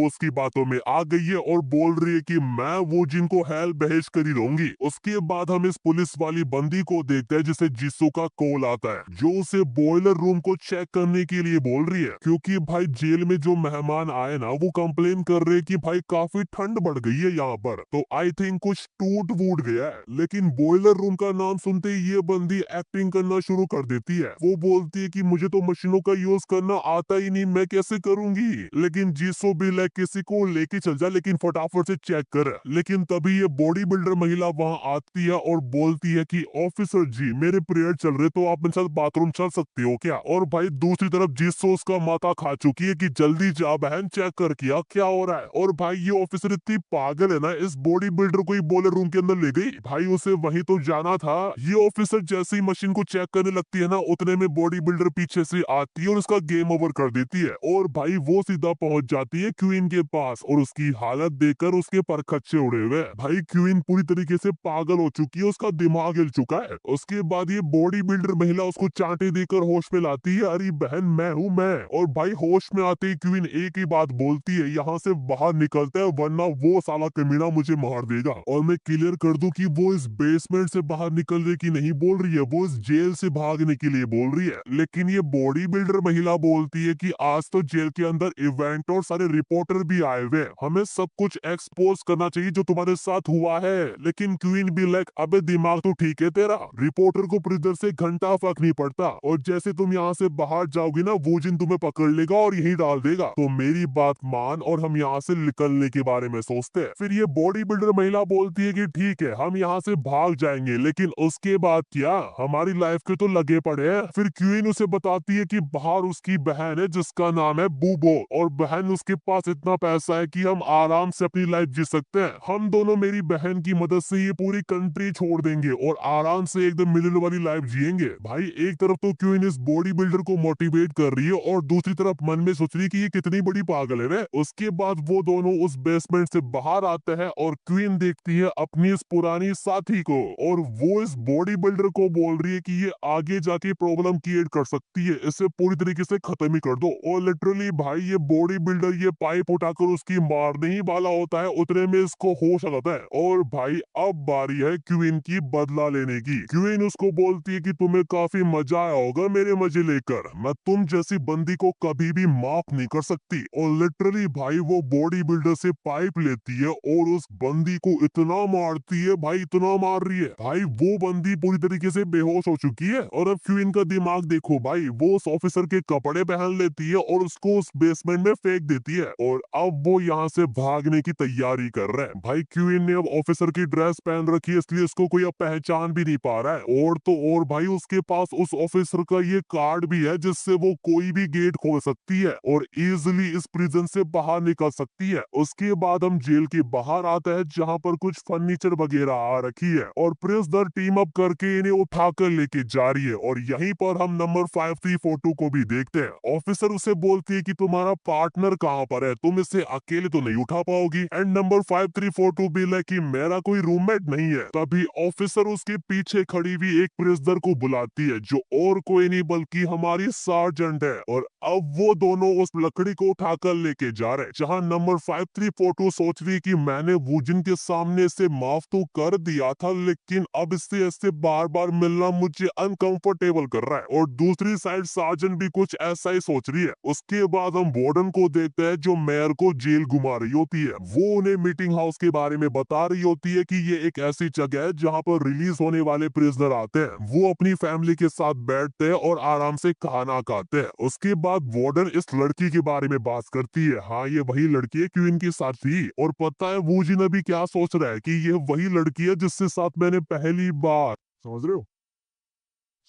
Boss की बातों में आ गई है और बोल रही है कि मैं वो जिनको हेल भेज कर ही रहूंगी। उसके बाद हम इस पुलिस वाली बंदी को देखते हैं जिसे जिसो का कॉल आता है, जो उसे बॉयलर रूम को चेक करने के लिए बोल रही है, क्योंकि भाई जेल में जो मेहमान आए ना वो कंप्लेन कर रहे हैं कि भाई काफी ठंड बढ़ गई है यहाँ पर, तो आई थिंक कुछ टूट वूट गया है। लेकिन बॉयलर रूम का नाम सुनते ही ये बंदी एक्टिंग करना शुरू कर देती है। वो बोलती है कि मुझे तो मशीनों का यूज करना आता ही नहीं, मैं कैसे करूंगी। लेकिन जिसो भी लाइक किसी को लेके चल जा, लेकिन फटाफट से चेक कर। लेकिन तभी ये बॉडी बिल्डर महिला वहां आती है और बोलती है कि ऑफिसर जी मेरे पीरियड चल रहे, तो आप मेरे साथ बाथरूम चल सकते हो क्या। और भाई दूसरी तरफ जिसो उसका माथा खा चुकी है कि जल्दी जा बहन, चेक कर किया क्या हो रहा है। और भाई ये ऑफिसर इतनी पागल है ना, इस बॉडी बिल्डर को ही बॉयलर रूम के अंदर ले गई। भाई उसे वहीं तो जाना था। ये ऑफिसर जैसे ही मशीन को चेक करने लगती है ना, उतने में बॉडी बिल्डर पीछे से आती है और उसका गेम ओवर कर देती है। और भाई वो सीधा पहुंच जाती है क्वीन के पास और उसकी हालत देखकर उसके पर खच्चे उड़े हुए। भाई क्वीन पूरी तरीके से पागल हो चुकी है, उसका दिमाग हिल चुका है। उसके बाद ये बॉडी बिल्डर महिला उसको चांटे देकर होश में लाती है, अरे बहन मैं हूँ मैं। और भाई होश में आते ही क्वीन एक ही बात बोलती है, यहाँ से बाहर निकलते हैं वरना वो साला कमीना मुझे मार देगा। और मैं क्लियर कर दूं कि वो इस बेसमेंट से बाहर निकलने की नहीं बोल रही है, वो इस जेल से भागने के लिए बोल रही है। लेकिन ये बॉडी बिल्डर महिला बोलती है कि आज तो जेल के अंदर इवेंट और सारे रिपोर्टर भी आए हुए हैं, हमें सब कुछ एक्सपोज करना चाहिए जो तुम्हारे साथ हुआ है। लेकिन क्वीन भी लाइक अबे दिमाग तो ठीक है तेरा, रिपोर्टर को प्रिजनर से घंटा फर्क नहीं पड़ता, और जैसे तुम यहाँ से बाहर जाओगी ना वो जिन तुम्हें पकड़ लेगा और यही डाल देगा, तो मेरी बात मान और हम यहाँ से निकलने के बारे में सोचते हैं। फिर ये बॉडी बिल्डर महिला बोलती है कि ठीक है हम यहाँ से भाग जाएंगे, लेकिन उसके बाद क्या, हमारी लाइफ के तो लगे पड़े हैं। फिर क्वीन उसे बताती है कि बाहर उसकी बहन है जिसका नाम है बूबो, और बहन उसके पास इतना पैसा है कि हम आराम से अपनी लाइफ जी सकते हैं। हम दोनों मेरी बहन की मदद से ये पूरी कंट्री छोड़ देंगे और आराम से एकदम मिलियन वाली लाइफ जिएंगे। भाई एक तरफ तो क्वीन इस बॉडी बिल्डर को मोटिवेट कर रही है और दूसरी तरफ मन में सोच रही है कि ये कितनी बड़ी पागल है रे। उसके बाद वो दोनों उस बेसमेंट से बाहर आते हैं और क्वीन देखती है अपनी इस पुरानी साथी को, और वो इस बॉडी बिल्डर को बोल रही है कि ये आगे जाके प्रॉब्लम क्रिएट कर सकती है, इसे पूरी तरीके से खत्म ही कर दो। और लिटरली भाई ये बॉडी बिल्डर ये पाइप उठाकर उसकी मारने ही वाला होता है, उतने में इसको होश आ जाता है। और भाई अब बारी है क्वीन की बदला लेने की। क्वीन उसको बोलती है कि तुम्हें काफी मजा आया होगा मेरे मजे लेकर, मैं तुम जैसी बंदी को कभी भी माफ नहीं कर सकती। और लिटरली भाई वो बॉडी बिल्डर से पाइप लेती है और उस बंदी को इतना मारती है, भाई इतना मार रही है, भाई वो बंदी पूरी तरीके से बेहोश हो चुकी है। और अब क्वीन का दिमाग देखो भाई, वो उस ऑफिसर के कपड़े पहन लेती है और उसको उस बेसमेंट में फेंक देती है, और अब वो यहाँ से भागने की तैयारी कर रहा है। भाई क्वीन ने अब ऑफिसर की ड्रेस पहन रखी है, इसलिए उसको कोई अब पहचान भी नहीं पा रहा है। और तो और भाई उसके पास उस ऑफिसर का ये कार्ड भी है जिससे वो कोई भी गेट खोल सकती है और इजिली इस प्रिजन से बाहर निकल सकती है। उसके बाद हम जेल के बाहर आते हैं जहाँ पर कुछ फर्नीचर वगैरह आ रखी है और प्रिजनर टीम अप करके इन्हें उठाकर लेके जा रही है। और यहीं पर हम नंबर 5342 को भी देखते हैं। ऑफिसर उसे बोलती है कि तुम्हारा पार्टनर कहाँ पर है, तुम इसे अकेले तो नहीं उठा पाओगी। एंड नंबर 5342 भी लाइक कि मेरा कोई रूममेट नहीं है। तभी ऑफिसर उसके पीछे खड़ी हुई एक प्रिजनर को बुलाती है जो और कोई नहीं बल्कि हमारी सार्जेंट है, और अब वो दोनों उस लकड़ी को उठाकर लेके जा रहे हैं। जहां नंबर 5342 सोच रही कि मैंने वुजिन के सामने से माफ तो कर दिया था, लेकिन अब इससे बार बार मिलना मुझे अनकंफर्टेबल कर रहा है। और दूसरी साइड सार्जेंट भी कुछ ऐसा ही सोच रही है। उसके बाद हम वार्डन को देखते हैं जो मेयर को जेल घुमा रही होती है। वो उन्हें मीटिंग हाउस के बारे में बता रही होती है कि ये एक ऐसी जगह है जहाँ पर रिलीज होने वाले प्रिजनर आते हैं, वो अपनी फैमिली के साथ बैठते हैं और आराम से खाना खाते हैं। उसके बाद वार्डन इस लड़की के बारे में बात करती है, हाँ ये वही लड़की है क्वीन के साथ थी। और पता है वूजिन अभी क्या सोच रहा है कि ये वही लड़की है जिससे साथ मैंने पहली बार, समझ रहे हो,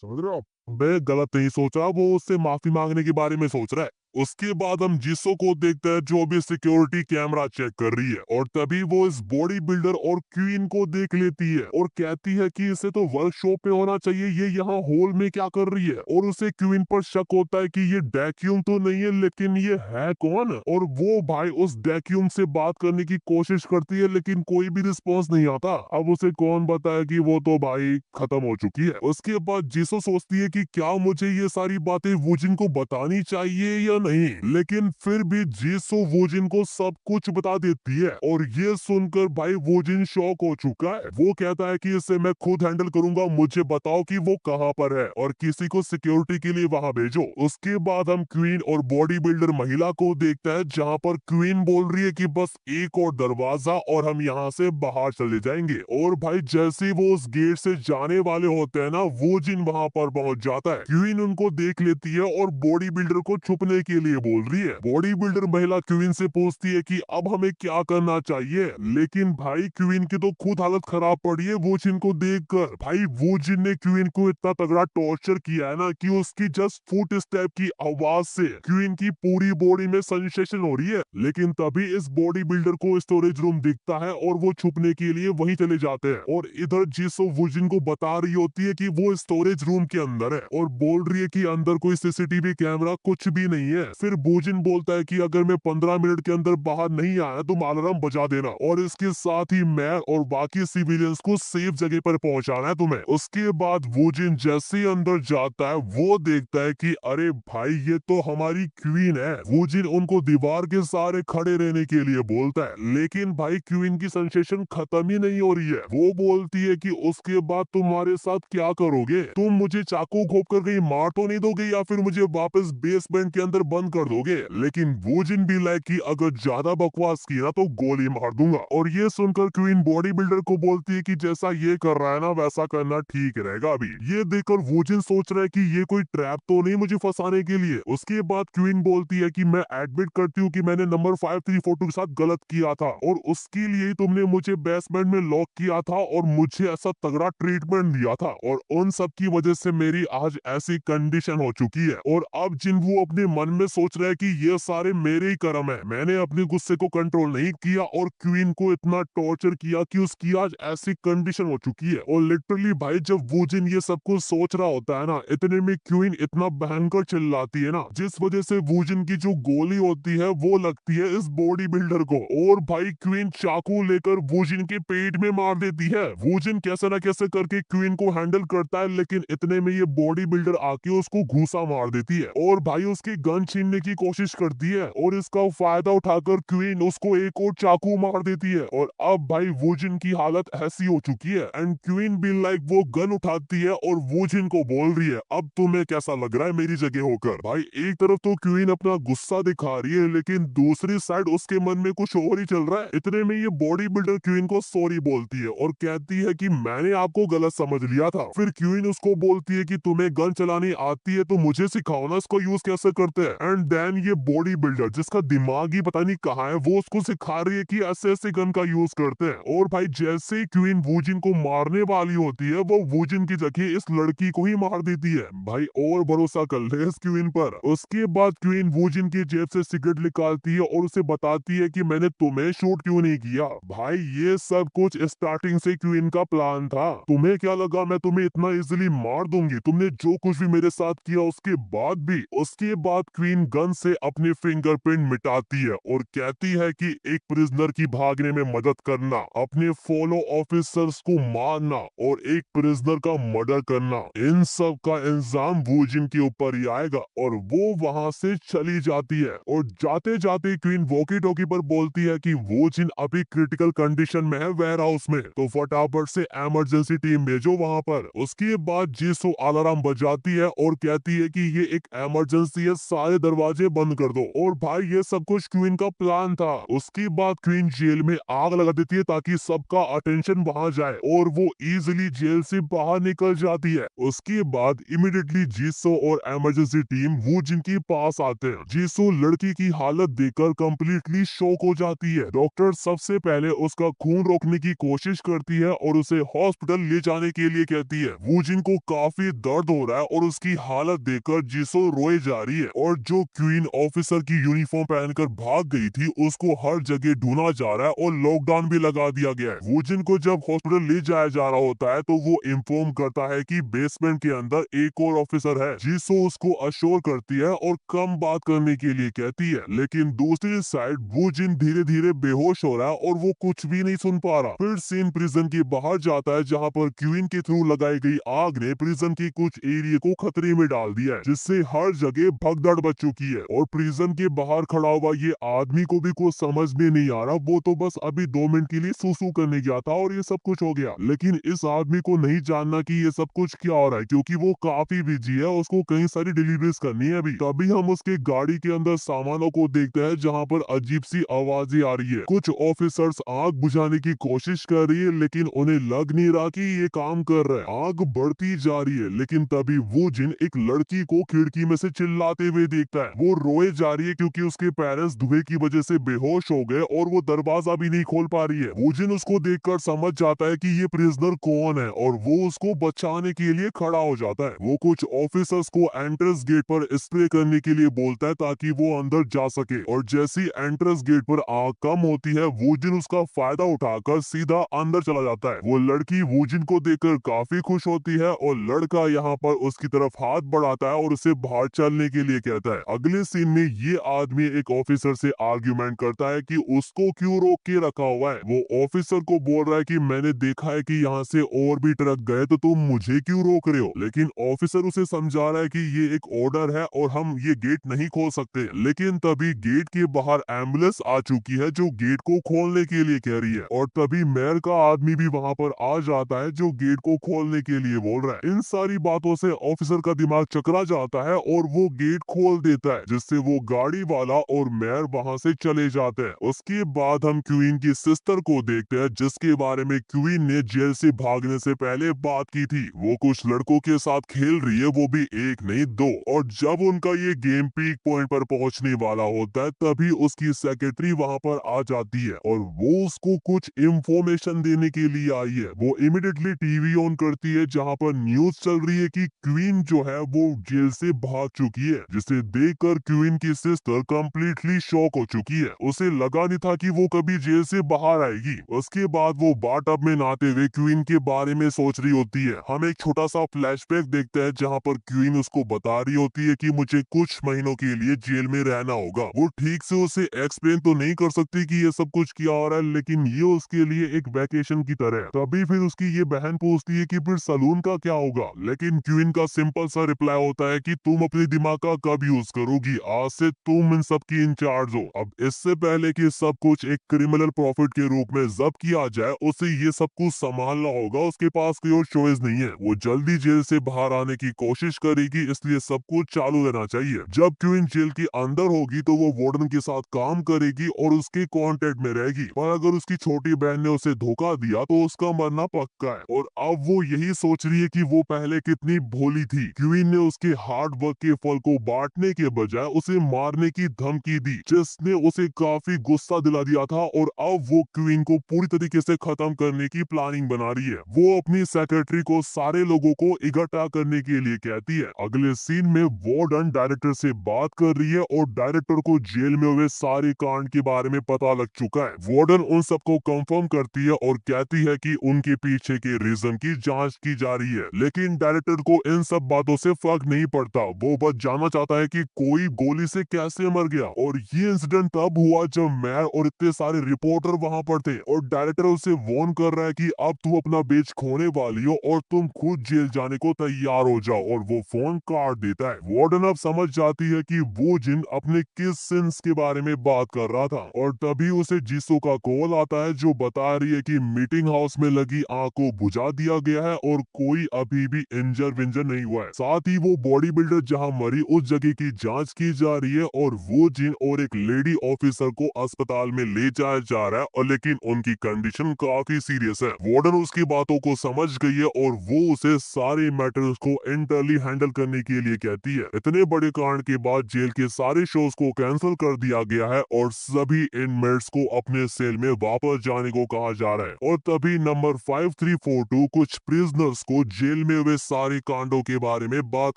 समझ रहे हो आप? मैं गलत नहीं सोच रहा, वो उससे माफी मांगने के बारे में सोच रहा है। उसके बाद हम जिसो को देखते हैं जो भी सिक्योरिटी कैमरा चेक कर रही है, और तभी वो इस बॉडी बिल्डर और क्वीन को देख लेती है और कहती है कि इसे तो वर्कशॉप में होना चाहिए, ये यहाँ हॉल में क्या कर रही है। और उसे क्वीन पर शक होता है कि ये डैक्यूम तो नहीं है, लेकिन ये है कौन। और वो भाई उस डैक्यूम से बात करने की कोशिश करती है लेकिन कोई भी रिस्पॉन्स नहीं आता। अब उसे कौन बताए कि वो तो भाई खत्म हो चुकी है। उसके बाद जिसो सोचती है कि क्या मुझे ये सारी बातें वुजिन को बतानी चाहिए या नहीं, लेकिन फिर भी जीसो वूजिन को सब कुछ बता देती है और ये सुनकर भाई वूजिन शॉक हो चुका है। वो कहता है कि इसे मैं खुद हैंडल करूंगा, मुझे बताओ कि वो कहाँ पर है और किसी को सिक्योरिटी के लिए वहां भेजो। उसके बाद हम क्वीन और बॉडी बिल्डर महिला को देखता है, जहाँ पर क्वीन बोल रही है कि बस एक और दरवाजा और हम यहाँ से बाहर चले जाएंगे। और भाई जैसे ही वो उस गेट से जाने वाले होते हैं ना, वूजिन वहां पर पहुंच जाता है। क्वीन उनको देख लेती है और बॉडी बिल्डर को छुपने के लिए बोल रही है। बॉडी बिल्डर महिला क्वीन से पूछती है कि अब हमें क्या करना चाहिए, लेकिन भाई क्वीन की तो खुद हालत खराब पड़ी है वूजिन को देखकर। भाई वूजिन ने क्वीन को इतना तगड़ा टॉर्चर किया है ना कि उसकी जस्ट फुट स्टेप की आवाज से क्वीन की पूरी बॉडी में सेंसेशन हो रही है। लेकिन तभी इस बॉडी बिल्डर को स्टोरेज रूम दिखता है और वो छुपने के लिए वहीं चले जाते हैं। और इधर जिसो वूजिन को बता रही होती है कि वो स्टोरेज रूम के अंदर है और बोल रही है कि अंदर कोई सीसीटीवी कैमरा कुछ भी नहीं है। फिर वूजिन बोलता है कि अगर मैं 15 मिनट के अंदर बाहर नहीं आया तो अलार्म बजा देना और इसके साथ ही मैं और बाकी सिविलियंस को सेफ जगह पर पहुंचाना है तुम्हें। उसके बाद वूजिन जैसे ही अंदर जाता है वो देखता है कि अरे भाई ये तो हमारी क्वीन है। वूजिन उनको दीवार के सहारे खड़े रहने के लिए बोलता है, लेकिन भाई क्वीन की सेंसेशन खत्म ही नहीं हो रही है। वो बोलती है कि उसके बाद तुम्हारे साथ क्या करोगे, तुम मुझे चाकू घोंप कर कहीं मार तो नहीं दोगे या फिर मुझे वापस बेसमेंट के अंदर बंद कर दोगे। लेकिन वूजिन भी लाइक कि अगर ज्यादा बकवास की ना तो गोली मार दूंगा। और ये सुनकर क्वीन बॉडी बिल्डर को बोलती है कि जैसा ये कर रहा है ना वैसा करना ठीक रहेगा। अभी ये देखकर वूजिन सोच रहा है कि ये कोई ट्रैप तो नहीं मुझे फंसाने के लिए। उसके बाद क्वीन बोलती है कि मैं एडमिट करती हूँ कि मैंने नंबर 5342 के साथ गलत किया था और उसके लिए तुमने मुझे बेसमेंट में लॉक किया था और मुझे ऐसा तगड़ा ट्रीटमेंट दिया था और उन सब की वजह से मेरी आज ऐसी कंडीशन हो चुकी है। और अब जिन वो अपने मन में सोच रहा है कि ये सारे मेरे ही कर्म है, मैंने अपने गुस्से को कंट्रोल नहीं किया और क्वीन को इतना टॉर्चर किया कि उसकी आज ऐसी कंडीशन हो चुकी है। और लिटरली भाई जब वूजिन ये सब कुछ सोच रहा होता है ना, इतने में क्वीन इतना भयंकर चिल्लाती है ना, जिस वजह से वूजिन की जो गोली होती है वो लगती है इस बॉडी बिल्डर को और भाई क्वीन चाकू लेकर वूजिन के पेट में मार देती है। वूजिन कैसे ना कैसे करके क्वीन को हैंडल करता है, लेकिन इतने में ये बॉडी बिल्डर आके उसको घूसा मार देती है और भाई उसकी गन छीनने की कोशिश करती है और इसका फायदा उठाकर क्वीन उसको एक और चाकू मार देती है। और अब भाई वूजिन की हालत ऐसी हो चुकी है एंड क्वीन भी लाइक वो गन उठाती है और वूजिन को बोल रही है अब तुम्हें कैसा लग रहा है मेरी जगह होकर। भाई एक तरफ तो क्वीन अपना गुस्सा दिखा रही है, लेकिन दूसरी साइड उसके मन में कुछ और ही चल रहा है। इतने में ये बॉडी बिल्डर क्वीन को सॉरी बोलती है और कहती है कि मैंने आपको गलत समझ लिया था। फिर क्वीन उसको बोलती है कि तुम्हें गन चलानी आती है तो मुझे सिखाओ ना इसको यूज कैसे करते हैं। एंड देन ये बॉडी बिल्डर जिसका दिमाग ही पता नहीं कहाँ है वो उसको सिखा रही है कि ऐसे ऐसे गन का यूज करते हैं। और भाई जैसे ही क्वीन वूजिन को मारने वाली होती है वो वूजिन की जगह इस लड़की को ही मार देती है। भाई और भरोसा कर ले इस क्वीन पर। उसके बाद क्वीन वूजिन की जेब से सिगरेट निकालती है और उसे बताती है कि मैंने तुम्हें शूट क्यों नहीं किया। भाई ये सब कुछ स्टार्टिंग से क्वीन का प्लान था। तुम्हें क्या लगा मैं तुम्हें इतना इजीली मार दूंगी? तुमने जो कुछ भी मेरे साथ किया उसके बाद भी। उसके बाद क्वीन गन से अपने फिंगरप्रिंट मिटाती है और कहती है कि एक प्रिजनर की भागने में मदद करना, अपने फॉलो ऑफिसर्स को मारना और एक प्रिजनर का मर्डर करना, इन सब का इल्जाम वूजिन के ऊपर ही आएगा। और वो वहां से चली जाती है और जाते जाते क्वीन वॉकी टॉकी पर बोलती है कि वूजिन अभी क्रिटिकल कंडीशन में है वेयर हाउस में, तो फटाफट से इमरजेंसी टीम भेजो वहां पर। उसके बाद जीसो अलार्म बजाती है और कहती है कि ये एक इमरजेंसी है, सारे दरवाजे बंद कर दो। और भाई ये सब कुछ क्वीन का प्लान था। उसके बाद क्वीन जेल में आग लगा देती है ताकि सबका अटेंशन वहां जाए और वो इजीली जेल से बाहर निकल जाती है। उसके बाद इमीडिएटली जीसो और इमरजेंसी टीम वूजिन के पास आते हैं। जीसो लड़की की हालत देखकर कंप्लीटली शॉक हो जाती है। डॉक्टर सबसे पहले उसका खून रोकने की कोशिश करती है और उसे हॉस्पिटल ले जाने के लिए कहती है। वूजिन को काफी दर्द हो रहा है और उसकी हालत देखकर जीसो रोए जा रही है और जो क्वीन ऑफिसर की यूनिफॉर्म पहनकर भाग गई थी उसको हर जगह ढूंढा जा रहा है और लॉकडाउन भी लगा दिया गया है। वूजिन को जब हॉस्पिटल ले जाया जा रहा होता है तो वो इन्फॉर्म करता है कि बेसमेंट के अंदर एक और ऑफिसर है। जीसो उसको अश्योर करती है और कम बात करने के लिए कहती है, लेकिन दूसरी साइड वूजिन धीरे धीरे बेहोश हो रहा है और वो कुछ भी नहीं सुन पा रहा। फिर सीन प्रिजन के बाहर जाता है जहाँ पर क्वीन के थ्रू लगाई गई आग ने प्रिजन के कुछ एरिया को खतरे में डाल दिया है, जिससे हर जगह भगदड़ बच चुकी है और प्रिजन के बाहर खड़ा हुआ ये आदमी को भी कुछ समझ में नहीं आ रहा। वो तो बस अभी 2 मिनट के लिए सुसु करने गया था और ये सब कुछ हो गया। लेकिन इस आदमी को नहीं जानना कि ये सब कुछ क्या हो रहा है, क्योंकि वो काफी बिजी है, उसको कई सारी डिलीवरीज करनी है अभी। तभी हम उसके गाड़ी के अंदर सामानों को देखते हैं जहाँ पर अजीब सी आवाजें आ रही है। कुछ ऑफिसर्स आग बुझाने की कोशिश कर रही है, लेकिन उन्हें लग नहीं रहा कि ये काम कर रहा है। आग बढ़ती जा रही है, लेकिन तभी वो जिन एक लड़की को खिड़की में से चिल्लाते हुए देखता है। वो रोए जा रही है क्योंकि उसके पेरेंट्स धुएं की वजह से बेहोश हो गए और वो दरवाजा भी नहीं खोल पा रही है। वो जिन उसको देखकर समझ जाता है कि ये प्रिजनर कौन है और वो उसको बचाने के लिए खड़ा हो जाता है। वो कुछ ऑफिसर्स को एंट्रेंस गेट पर स्प्रे करने के लिए बोलता है ताकि वो अंदर जा सके, और जैसी एंट्रेंस गेट पर आग कम होती है वो जिन उसका फायदा उठाकर सीधा अंदर चला जाता है। वो लड़की वूजिन को देखकर काफी खुश होती है और लड़का यहाँ पर उसकी तरफ हाथ बढ़ाता है और उसे बाहर चलने के लिए कहता है। अगले सीन में ये आदमी एक ऑफिसर से आर्ग्यूमेंट करता है कि उसको क्यों रोक के रखा हुआ है। वो ऑफिसर को बोल रहा है कि मैंने देखा है कि यहाँ से और भी ट्रक गए, तो तुम मुझे क्यों रोक रहे हो। लेकिन ऑफिसर उसे समझा रहा है कि ये एक ऑर्डर है और हम ये गेट नहीं खोल सकते। लेकिन तभी गेट के बाहर एम्बुलेंस आ चुकी है जो गेट को खोलने के लिए कह रही है, और तभी मेयर का आदमी भी वहाँ पर आ जाता है जो गेट को खोलने के लिए बोल रहा है। इन सारी बातों से ऑफिसर का दिमाग चकरा जाता है और वो गेट खोल देता है, जिससे वो गाड़ी वाला और मेयर वहाँ से चले जाते हैं। उसके बाद हम क्वीन की सिस्टर को देखते हैं, जिसके बारे में क्वीन ने जेल से भागने से पहले बात की थी। वो कुछ लड़कों के साथ खेल रही है, वो भी एक नहीं दो, और जब उनका ये गेम पीक पॉइंट पर पहुंचने वाला होता है तभी उसकी सेक्रेटरी वहां पर आ जाती है और वो उसको कुछ इंफॉर्मेशन देने के लिए आई है। वो इमिडिएटली टीवी ऑन करती है जहां पर न्यूज चल रही है कि क्वीन जो है वो जेल से भाग चुकी है, जिसे देखकर क्वीन की सिस्टर कंप्लीटली शॉक हो चुकी है। उसे लगा नहीं था कि वो कभी जेल से बाहर आएगी। उसके बाद वो बाथटब में नहाते हुए क्वीन के बारे में सोच रही होती है। हम एक छोटा सा फ्लैशबैक देखते हैं जहां पर क्वीन उसको बता रही होती है कि मुझे कुछ महीनों के लिए जेल में रहना होगा। वो ठीक से उसे एक्सप्लेन तो नहीं कर सकती कि ये सब कुछ क्या हो रहा है, लेकिन ये उसके लिए एक वैकेशन की तरह है। तभी फिर उसकी ये बहन पूछती है कि फिर सलून का क्या होगा, लेकिन क्वीन का सिंपल सा रिप्लाई होता है कि तुम अपने दिमाग का कब यूज करोगी, आज से तुम इन सब की इंचार्ज हो। अब इससे पहले कि सब कुछ एक क्रिमिनल प्रॉफिट के रूप में जब्त किया जाए, उसे ये सब कुछ संभालना होगा। उसके पास कोई और चॉइस नहीं है। वो जल्दी जेल से बाहर आने की कोशिश करेगी, इसलिए सब कुछ चालू रहना चाहिए। जब क्वीन जेल के अंदर होगी तो वो वार्डन के साथ काम करेगी और उसके कांटेक्ट में रहेगी, पर अगर उसकी छोटी बहन ने उसे धोखा दिया तो उसका मरना पक्का है। और अब वो यही सोच रही है कि वो पहले कितनी भोली थी। क्वीन ने उसके हार्ड वर्क के फल को बांटने के बजाय उसे मारने की धमकी दी, जिसने उसे काफी गुस्सा दिला दिया था, और अब वो क्वीन को पूरी तरीके से खत्म करने की प्लानिंग बना रही है। वो अपनी सेक्रेटरी को सारे लोगों को इकट्ठा करने के लिए कहती है। अगले सीन में वार्डन डायरेक्टर से बात कर रही है और डायरेक्टर को जेल में हुए सारे कांड के बारे में पता लग चुका है। वार्डन उन सबको कंफर्म करती है और कहती है कि उनके पीछे के रीजन की जांच की जा रही है, लेकिन डायरेक्टर को इन सब बातों से फर्क नहीं पड़ता। वो बस जानना चाहता है कि कोई गोली से कैसे मर गया, और ये इंसिडेंट तब हुआ जब मेयर और इतने सारे रिपोर्टर वहां पर थे, और डायरेक्टर उसे वार्न कर रहा है कि अब तुम अपना बेच खोने वाली हो और तुम खुद जेल जाने को तैयार हो जाओ, और वो फोन काट देता है। वार्डन अब समझ जाती है कि वो जिन अपने किस सिंस के बारे में बात कर रहा था, और तभी उसे जीसो का कॉल आता है जो बता रही है कि मीटिंग हाउस में लगी आग को बुझा दिया गया है और कोई अभी भी इंजर विंजर नहीं हुआ है। साथ ही वो बॉडी बिल्डर जहाँ मरी उस जगह की जांच की जा रही है, और वो जिन और एक लेडी ऑफिसर को अस्पताल में ले जाया जा रहा है, और लेकिन उनकी कंडीशन काफी सीरियस है। वार्डन उसकी बातों को समझ गई है और वो उसे सारे मैटर्स को इंटरली हैंडल करने के लिए कहती है। इतने बड़े कांड के बाद जेल के सारे शोज को कैंसिल कर दिया गया है और सभी इनमेट्स को अपने सेल में वापस जाने को कहा जा रहा है। और तभी नंबर 5342 कुछ प्रिजनर्स को जेल में हुए सारे कांडों के बारे में बात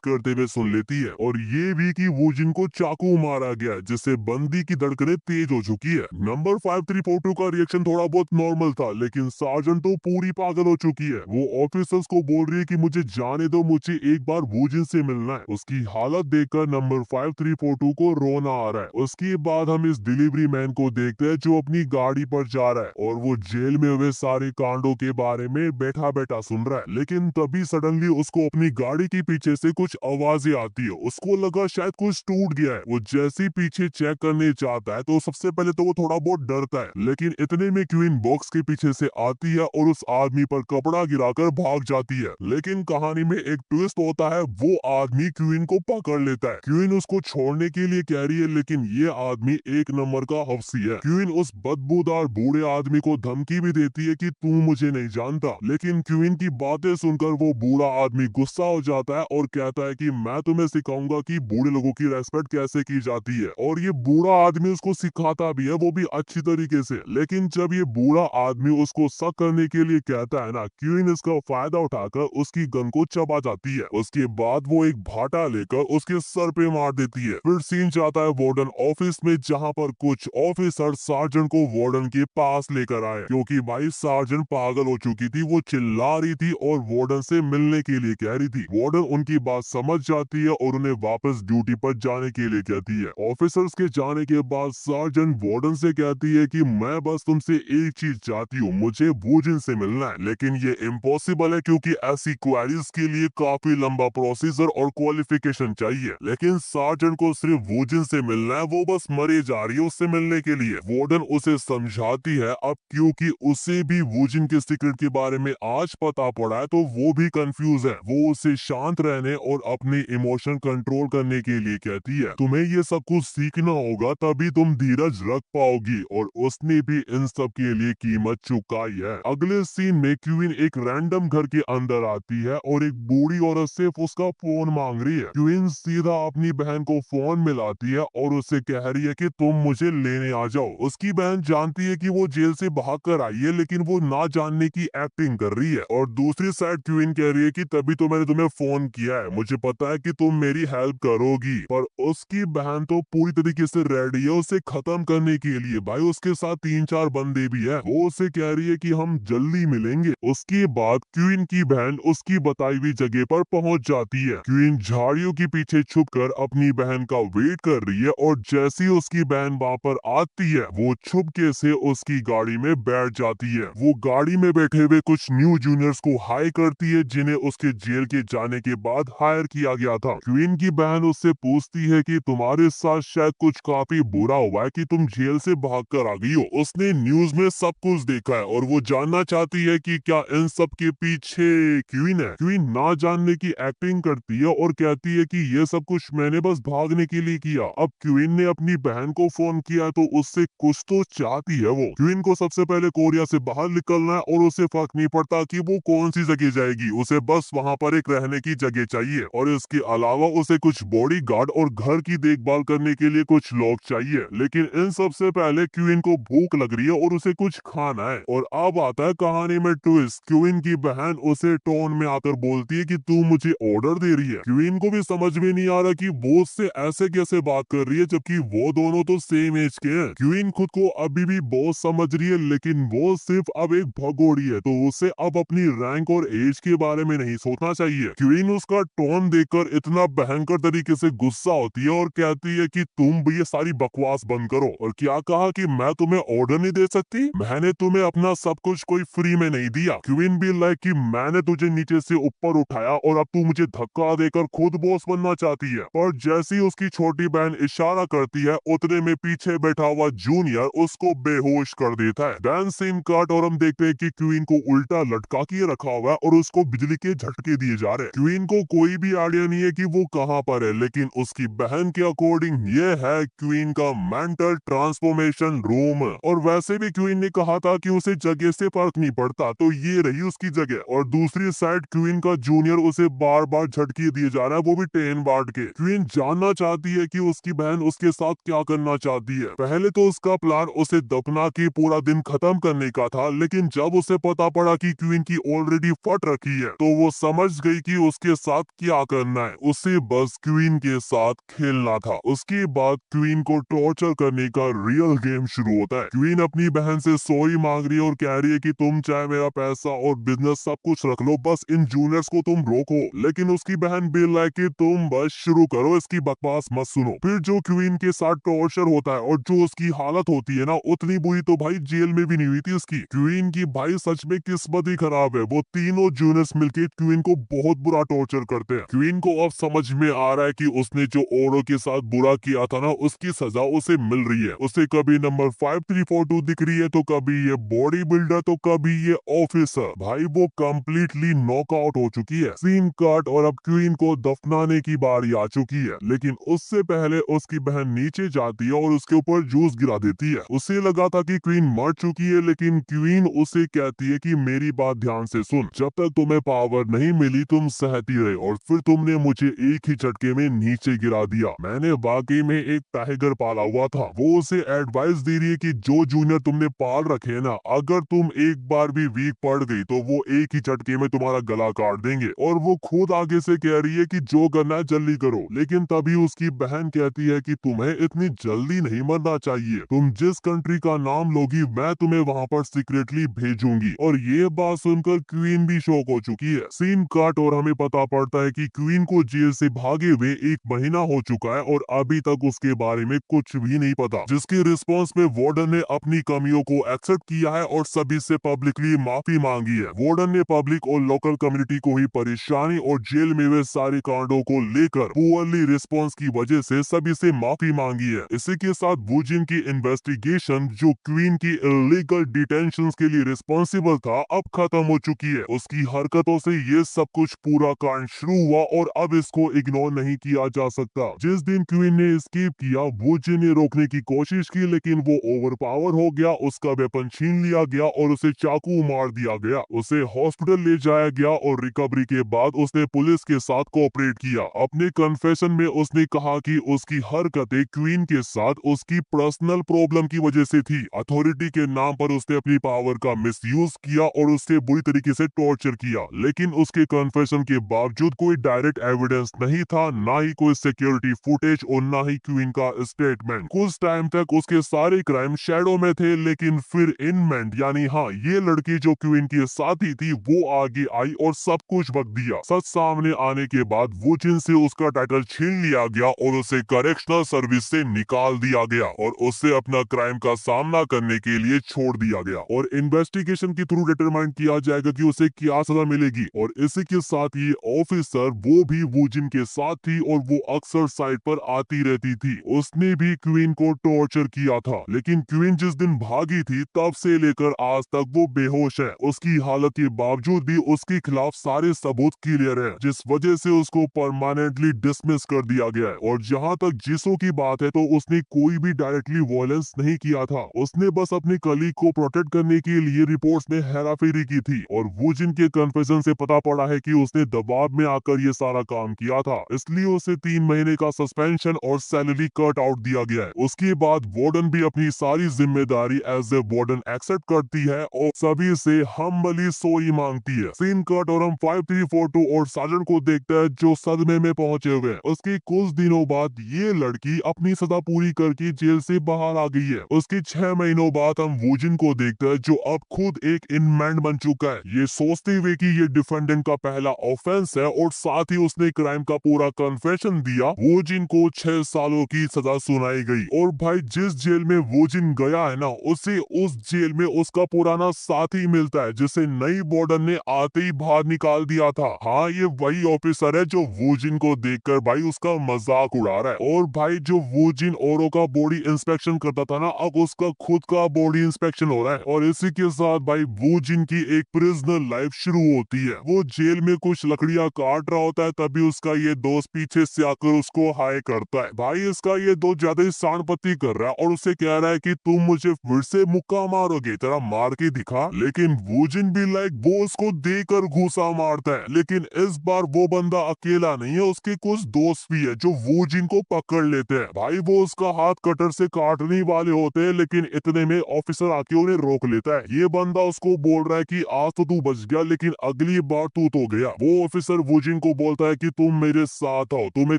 करते हुए सुन लेती है, और ये भी कि वो जिनको चाकू मारा गया, जिससे बंदी की धड़कनें तेज हो चुकी है। नंबर 5342 का रिएक्शन थोड़ा बहुत नॉर्मल था, लेकिन सार्जेंट तो पूरी पागल हो चुकी है। वो ऑफिसर्स को बोल रही है कि मुझे जाने दो, मुझे एक बार वूजिन से मिलना है। उसकी हालत देखकर नंबर 5342 को रोना आ रहा है। उसके बाद हम इस डिलीवरी मैन को देखते हैं जो अपनी गाड़ी पर जा रहा है और वो जेल में हुए सारे कांडों के बारे में बैठा बैठा सुन रहा है। लेकिन तभी सडनली उसको अपनी गाड़ी के पीछे से कुछ आवाजें आती है। उसको लगा शायद कुछ टूट गया है। वो जैसे ही पीछे चेक करने जाता है तो सबसे पहले तो वो थोड़ा बहुत डरता है, लेकिन इतने में क्वीन बॉक्स के पीछे से आती है और उस आदमी पर कपड़ा गिराकर भाग जाती है। लेकिन कहानी में एक ट्विस्ट होता है, वो आदमी क्वीन को पकड़ लेता है। क्वीन उसको छोड़ने के लिए कह रही है, लेकिन ये आदमी एक नंबर का हफ्सी है। क्वीन उस बदबूदार बूढ़े आदमी को धमकी भी देती है कि तू मुझे नहीं जानता, लेकिन क्वीन की बातें सुनकर वो बूढ़ा आदमी गुस्सा हो जाता है और कहता है कि मैं तुम्हें सिखाऊंगा कि बूढ़े लोगों की रेस्पेक्ट कैसे की जाती है। और ये बूढ़ा आदमी उसको सिखाता भी है, वो भी अच्छी तरीके से। लेकिन जब ये बूढ़ा आदमी उसको शक करने के लिए कहता है ना, क्वीन इसका फायदा उठाकर उसकी गन को चबा जाती है। उसके बाद वो एक भाटा लेकर उसके सर पे मार देती है। फिर सीन जाता है वार्डन ऑफिस में, जहाँ पर कुछ ऑफिसर सार्जेंट को वार्डन के पास लेकर आए, क्योंकि भाई सार्जेंट पागल हो चुकी थी। वो चिल्ला रही थी और वार्डन से मिलने के लिए कह रही थी। वार्डन उनकी बात समझ जाती है और उन्हें वापस ड्यूटी पर जाने के लिए कहती है। ऑफिसर्स के जाने के बाद सार्जेंट वार्डन से कहती है कि मैं बस तुमसे एक चीज चाहती हूँ, मुझे वूजिन से मिलना है, लेकिन ये इम्पॉसिबल है क्योंकि ऐसी क्वेरीज के लिए काफी लंबा प्रोसीजर और क्वालिफिकेशन चाहिए। लेकिन सार्जेंट को सिर्फ वूजिन से मिलना है, वो बस मरे जा रही है उससे मिलने के लिए। वार्डन उसे समझाती है, अब क्योंकि उसे भी वूजिन के सीक्रेट के बारे में आज पता पड़ा है तो वो भी कंफ्यूज है। वो उसे शांत रहने और अपने इमोशन कंट्रोल करने के लिए कहती है, तुम्हें ये सब कुछ सीखना होगा, तभी तुम धीरज रख पाओगी। और उसने भी इन सब के लिए कीमत चुकाई है। अगले सीन में क्वीन एक रैंडम घर के अंदर आती है और एक बूढ़ी औरत से उसका फोन मांग रही है। क्वीन सीधा अपनी बहन को फोन मिलाती है और उससे कह रही है कि तुम मुझे लेने आ जाओ। उसकी बहन जानती है कि वो जेल से भाग कर आई है, लेकिन वो ना जानने की एक्टिंग कर रही है। और दूसरी साइड क्वीन कह रही है कि तभी तो मैंने तुम्हें फोन किया है, मुझे पता है कि तुम मेरी हेल्प करोगी। पर उसकी बहन तो पूरी तरीके से रेडी है उसे खत्म करने के लिए। भाई उसके साथ 3-4 बंदे भी है। वो उसे कह रही है कि हम जल्दी मिलेंगे। उसके बाद क्वीन की बहन उसकी बताई हुई जगह पर पहुंच जाती है। क्वीन झाड़ियों के पीछे छुपकर अपनी बहन का वेट कर रही है और जैसे ही उसकी बहन वहाँ पर आती है, वो छुपके से उसकी गाड़ी में बैठ जाती है। वो गाड़ी में बैठे हुए कुछ न्यू जूनियर्स को हाई करती है, जिन्हें उसके जेल के जाने के बाद हायर किया गया था। क्वीन की बहन उससे पूछती है कि तुम्हारे साथ शायद कुछ काफी बुरा हुआ है कि तुम जेल से भाग कर आ गई हो। उसने न्यूज में सब कुछ देखा है और वो जानना चाहती है कि क्या इन सब के पीछे क्वीन है। क्वीन ना जानने की एक्टिंग करती है और कहती है कि ये सब कुछ मैंने बस भागने के लिए किया। अब क्वीन ने अपनी बहन को फोन किया तो उससे कुछ तो चाहती है। वो क्वीन को सबसे पहले कोरिया से बाहर निकलना है और उसे फर्क नहीं पड़ता कि वो कौन सी जगह जाएगी, उसे बस वहाँ पर एक रहने की जगह चाहिए। और इसके अलावा उसे कुछ बॉडी गार्ड और घर की देखभाल करने के लिए कुछ लोग चाहिए। लेकिन इन सबसे पहले क्वीन को भूख लग रही है और उसे कुछ खाना है। और अब आता है कहानी में ट्विस्ट। क्वीन की बहन उसे टोन में आकर बोलती है कि तू मुझे ऑर्डर दे रही है। क्वीन को भी समझ में नहीं आ रहा कि वो उससे ऐसे कैसे बात कर रही है, जबकि वो दोनों तो सेम एज के हैं। क्वीन खुद को अभी भी बॉस समझ रही है, लेकिन वो सिर्फ अब एक भगोड़ी है, तो उसे अब अपनी रैंक और एज के बारे में नहीं सोचना चाहिए। क्वीन उसका टोन देखकर इतना भयंकर तरीके से गुस्सा होती है और कहती है कि तुम भी ये सारी बकवास बंद करो। और क्या कहा कि मैं तुम्हें ऑर्डर नहीं दे सकती, मैंने तुम्हें अपना सब कुछ कोई फ्री में नहीं दिया। क्वीन भी लाइक कि मैंने तुझे नीचे से ऊपर उठाया और अब तू मुझे धक्का देकर खुद बॉस बनना चाहती है। पर जैसे ही उसकी छोटी बहन इशारा करती है, उतने में पीछे बैठा हुआ जूनियर उसको बेहोश कर देता है। दैन सीन कट और हम देखते हैं कि क्वीन को उल्टा लटका के रखा हुआ है और उसको बिजली के झटके दिए जा रहे हैं। क्वीन को कोई भी आइडिया नहीं है कि वो कहाँ पर है, लेकिन उसकी बहन के अकॉर्डिंग ये है क्वीन का मेंटल ट्रांसफॉर्मेशन रूम। और वैसे भी क्वीन ने कहा था कि उसे जगह से फर्क नहीं पड़ता, तो ये रही उसकी जगह। और दूसरी साइड क्वीन का जूनियर उसे बार बार झटके दिए जा रहा है, वो भी 10 वाट के। क्वीन जानना चाहती है कि उसकी बहन उसके साथ क्या करना चाहती है। पहले तो उसका प्लान उसे दफना के पूरा दिन खत्म करने का था, लेकिन जब उसे पता पड़ा कि क्वीन की ऑलरेडी फट रखी है, तो वो समझ गई कि उसके साथ क्या करना है। उसे बस क्वीन के साथ खेलना था। उसके बाद क्वीन को टॉर्चर करने का रियल गेम शुरू होता है। क्वीन अपनी बहन से सॉरी मांग रही है और कह रही है कि तुम चाहे मेरा पैसा और बिजनेस सब कुछ रख लो, बस इन जूनियर्स को तुम रोको। लेकिन उसकी बहन भी लाइक कि तुम बस शुरू करो, इसकी बकवास मत सुनो। फिर जो क्वीन के साथ टॉर्चर होता है और जो उसकी हालत होती है ना, उतनी बुरी तो भाई जेल में भी नहीं हुई थी उसकी। क्वीन की भाई सच में किस्मत ही खराब है। वो तीनों जूनियर्स मिलके क्वीन को बहुत बुरा टॉर्चर करते हैं। क्वीन को अब समझ में आ रहा है कि उसने जो औरों के साथ बुरा किया था ना, उसकी सजा उसे मिल रही है। उसे कभी नंबर 5342 दिख रही है, तो कभी ये बॉडी बिल्डर, तो कभी ये ऑफिसर। भाई वो कम्प्लीटली नॉकआउट हो चुकी है। सीन कट और अब क्वीन को दफनाने की बारी आ चुकी है, लेकिन उससे पहले उसकी बहन नीचे जाती है और उसके ऊपर जूस गिरा देती है। उसे लगा था कि क्वीन मर चुकी है, लेकिन क्वीन उसे कहती है कि मेरी बात ध्यान से सुन, जब तक तुम्हें पावर नहीं मिली तुम सहती रहे, और फिर तुमने मुझे एक ही झटके में नीचे गिरा दिया। मैंने वाकई में एक टाइगर पाला हुआ था। वो उसे एडवाइस दे रही है कि जो जूनियर तुमने पाल रखे है ना, अगर तुम एक बार भी वीक पड़ गई तो वो एक ही झटके में तुम्हारा गला काट देंगे। और वो खुद आगे से कह रही है कि जो करना है जल्दी करो, लेकिन तभी उसकी बहन कहती है कि तुम्हें इतनी जल्दी नहीं मरना चाहिए। तुम जिस कंट्री का नाम लोगी मैं तुम्हें वहाँ पर सीक्रेटली भेजूंगी। और ये बात सुनकर क्वीन भी शॉक हो चुकी है। सीन कट और हमें पता पड़ता है कि क्वीन को जेल से भागे हुए 1 महीना हो चुका है और अभी तक उसके बारे में कुछ भी नहीं पता, जिसके रिस्पॉन्स में वार्डन ने अपनी कमियों को एक्सेप्ट किया है और सभी से पब्लिकली माफी मांगी है। वार्डन ने पब्लिक और लोकल कम्युनिटी को ही परेशानी और जेल में हुए सारे कांडों को लेकर पुअरली रिस्पॉन्स की वजह से सभी से माफी मांगी है। इसी के साथ वुजिन की इन्वेस्टिगेशन, जो क्वीन की इलीगल डिटेंशन के लिए रिस्पॉन्सिबल था, अब खत्म हो चुकी है। उसकी हरकतों से ये सब कुछ पूरा कांड शुरू हुआ और अब इसको इग्नोर नहीं किया जा सकता। जिस दिन क्वीन ने एस्केप किया, वुजिन ने रोकने की कोशिश की, लेकिन वो ओवरपावर हो गया। उसका वेपन छीन लिया गया और उसे चाकू मार दिया गया। उसे हॉस्पिटल ले जाया गया और रिकवरी के बाद उसने पुलिस के साथ कोऑपरेट किया। अपने कन्फेशन में उसने कहा कि उसकी हरकतें क्वीन के साथ उसकी पर्सनल प्रॉब्लम की वजह से थी। अथॉरिटी के नाम पर उसने अपनी पावर का मिसयूज किया और उससे बुरी तरीके से टॉर्चर किया, लेकिन उसके कन्फेशन के बावजूद कोई डायरेक्ट एविडेंस नहीं था, ना ही कोई सिक्योरिटी फुटेज और ना ही क्वीन का स्टेटमेंट। कुछ टाइम तक उसके सारे क्राइम शैडो में थे, लेकिन फिर इनमेंट यानी ये लड़की जो क्वीन की साथी थी वो आगे आई और सब कुछ बक दिया। सच सामने आने के बाद वुजिन से उसका टाइटल छीन लिया गया और उसे करेक्शनल सर्विस से निकाल दिया गया और उससे अपना क्राइम का सामना करने के लिए छोड़ दिया गया और इन्वेस्टिगेशन के थ्रू डिटरमाइन किया जाएगा कि उसे क्या सजा मिलेगी। और इसी के साथ ये ऑफिसर वो भी वुजिन के साथ थी और वो अक्सर साइट पर आती रहती थी। उसने भी क्वीन को टॉर्चर किया था, लेकिन क्वीन जिस दिन भागी थी तब से लेकर आज तक वो बेहोश है। उसकी हालत के बावजूद भी उसके खिलाफ सारे सबूत क्लियर है, जिस वजह से उसको परमानेंटली डिसमिस कर दिया गया है। और जहाँ तक जिसो की बात है, तो उसने कोई भी डायरेक्टली वायलेंस नहीं किया था। उसने बस अपने कलीग को प्रोटेक्ट करने के लिए रिपोर्ट्स में हेराफेरी की थी और वुजिन के कन्फेशन से पता पड़ा है कि उसने दबाव में आकर ये सारा काम किया था, इसलिए उसे 3 महीने का सस्पेंशन और सैलरी कट आउट दिया गया है। उसके बाद वार्डन भी अपनी सारी जिम्मेदारी एज ए वार्डन एक्सेप्ट करती है और सभी से हम्बली सॉरी मांगती है। सीन कट और हम 5342 और साजन को देखते हैं जो सदमे में पहुंचे हुए हैं। उसके कुछ दिनों बाद ये लड़की अपनी सजा पूरी करके जेल से बाहर आ गई है। उसके 6 महीनों बाद हम वुजिन को देखते हैं जो अब खुद एक इनमैन बन चुका है, ये सोचते हुए कि ये डिफेंडेंट का पहला ऑफेंस है और साथ ही उसने क्राइम का पूरा कन्फेशन दिया। वुजिन को 6 सालों की सजा सुनाई गई और भाई जिस जेल में वुजिन गया है ना, उसे उस जेल में उसका पुराना साथी मिलता है जिसे नई वार्डन ने आते ही बाहर निकाल दिया था। हाँ, ये वही ऑफिसर है जो वुजिन को देखकर भाई उसका मजाक उड़ा रहा है। और भाई जो वुजिन औरों का बॉडी इंस्पेक्शन करता था ना, अब उसका खुद का बॉडी इंस्पेक्शन हो रहा है। और इसी के साथ भाई वुजिन की एक प्रिजनर लाइफ शुरू होती है। वो जेल में कुछ लकड़ियां काट रहा होता है, तभी उसका ये दोस्त पीछे से आकर उसको हाय करता है। भाई इसका ये दोस्त ज्यादा ही सांडपत्ती कर रहा है और उसे कह रहा है कि तुम मुझे फिर से मुक्का मारोगे, तेरा मार के दिखा। लेकिन वुजिन भी वो उसको देकर घूसा मारता है। लेकिन इस बार वो बंदा अकेला नहीं है, उसके कुछ दोस्त भी है जो वुजिन को पकड़ लेते हैं। भाई वो उसका हाथ कटर से काटने वाले होते हैं, लेकिन इतने में ऑफिसर आके उन्हें रोक लेता है। ये बंदा उसको बोल रहा है कि आज तो तू बच गया, लेकिन अगली बार तू तो गया। वो ऑफिसर वुजिन को बोलता है कि तुम मेरे साथ आओ, तुम्हें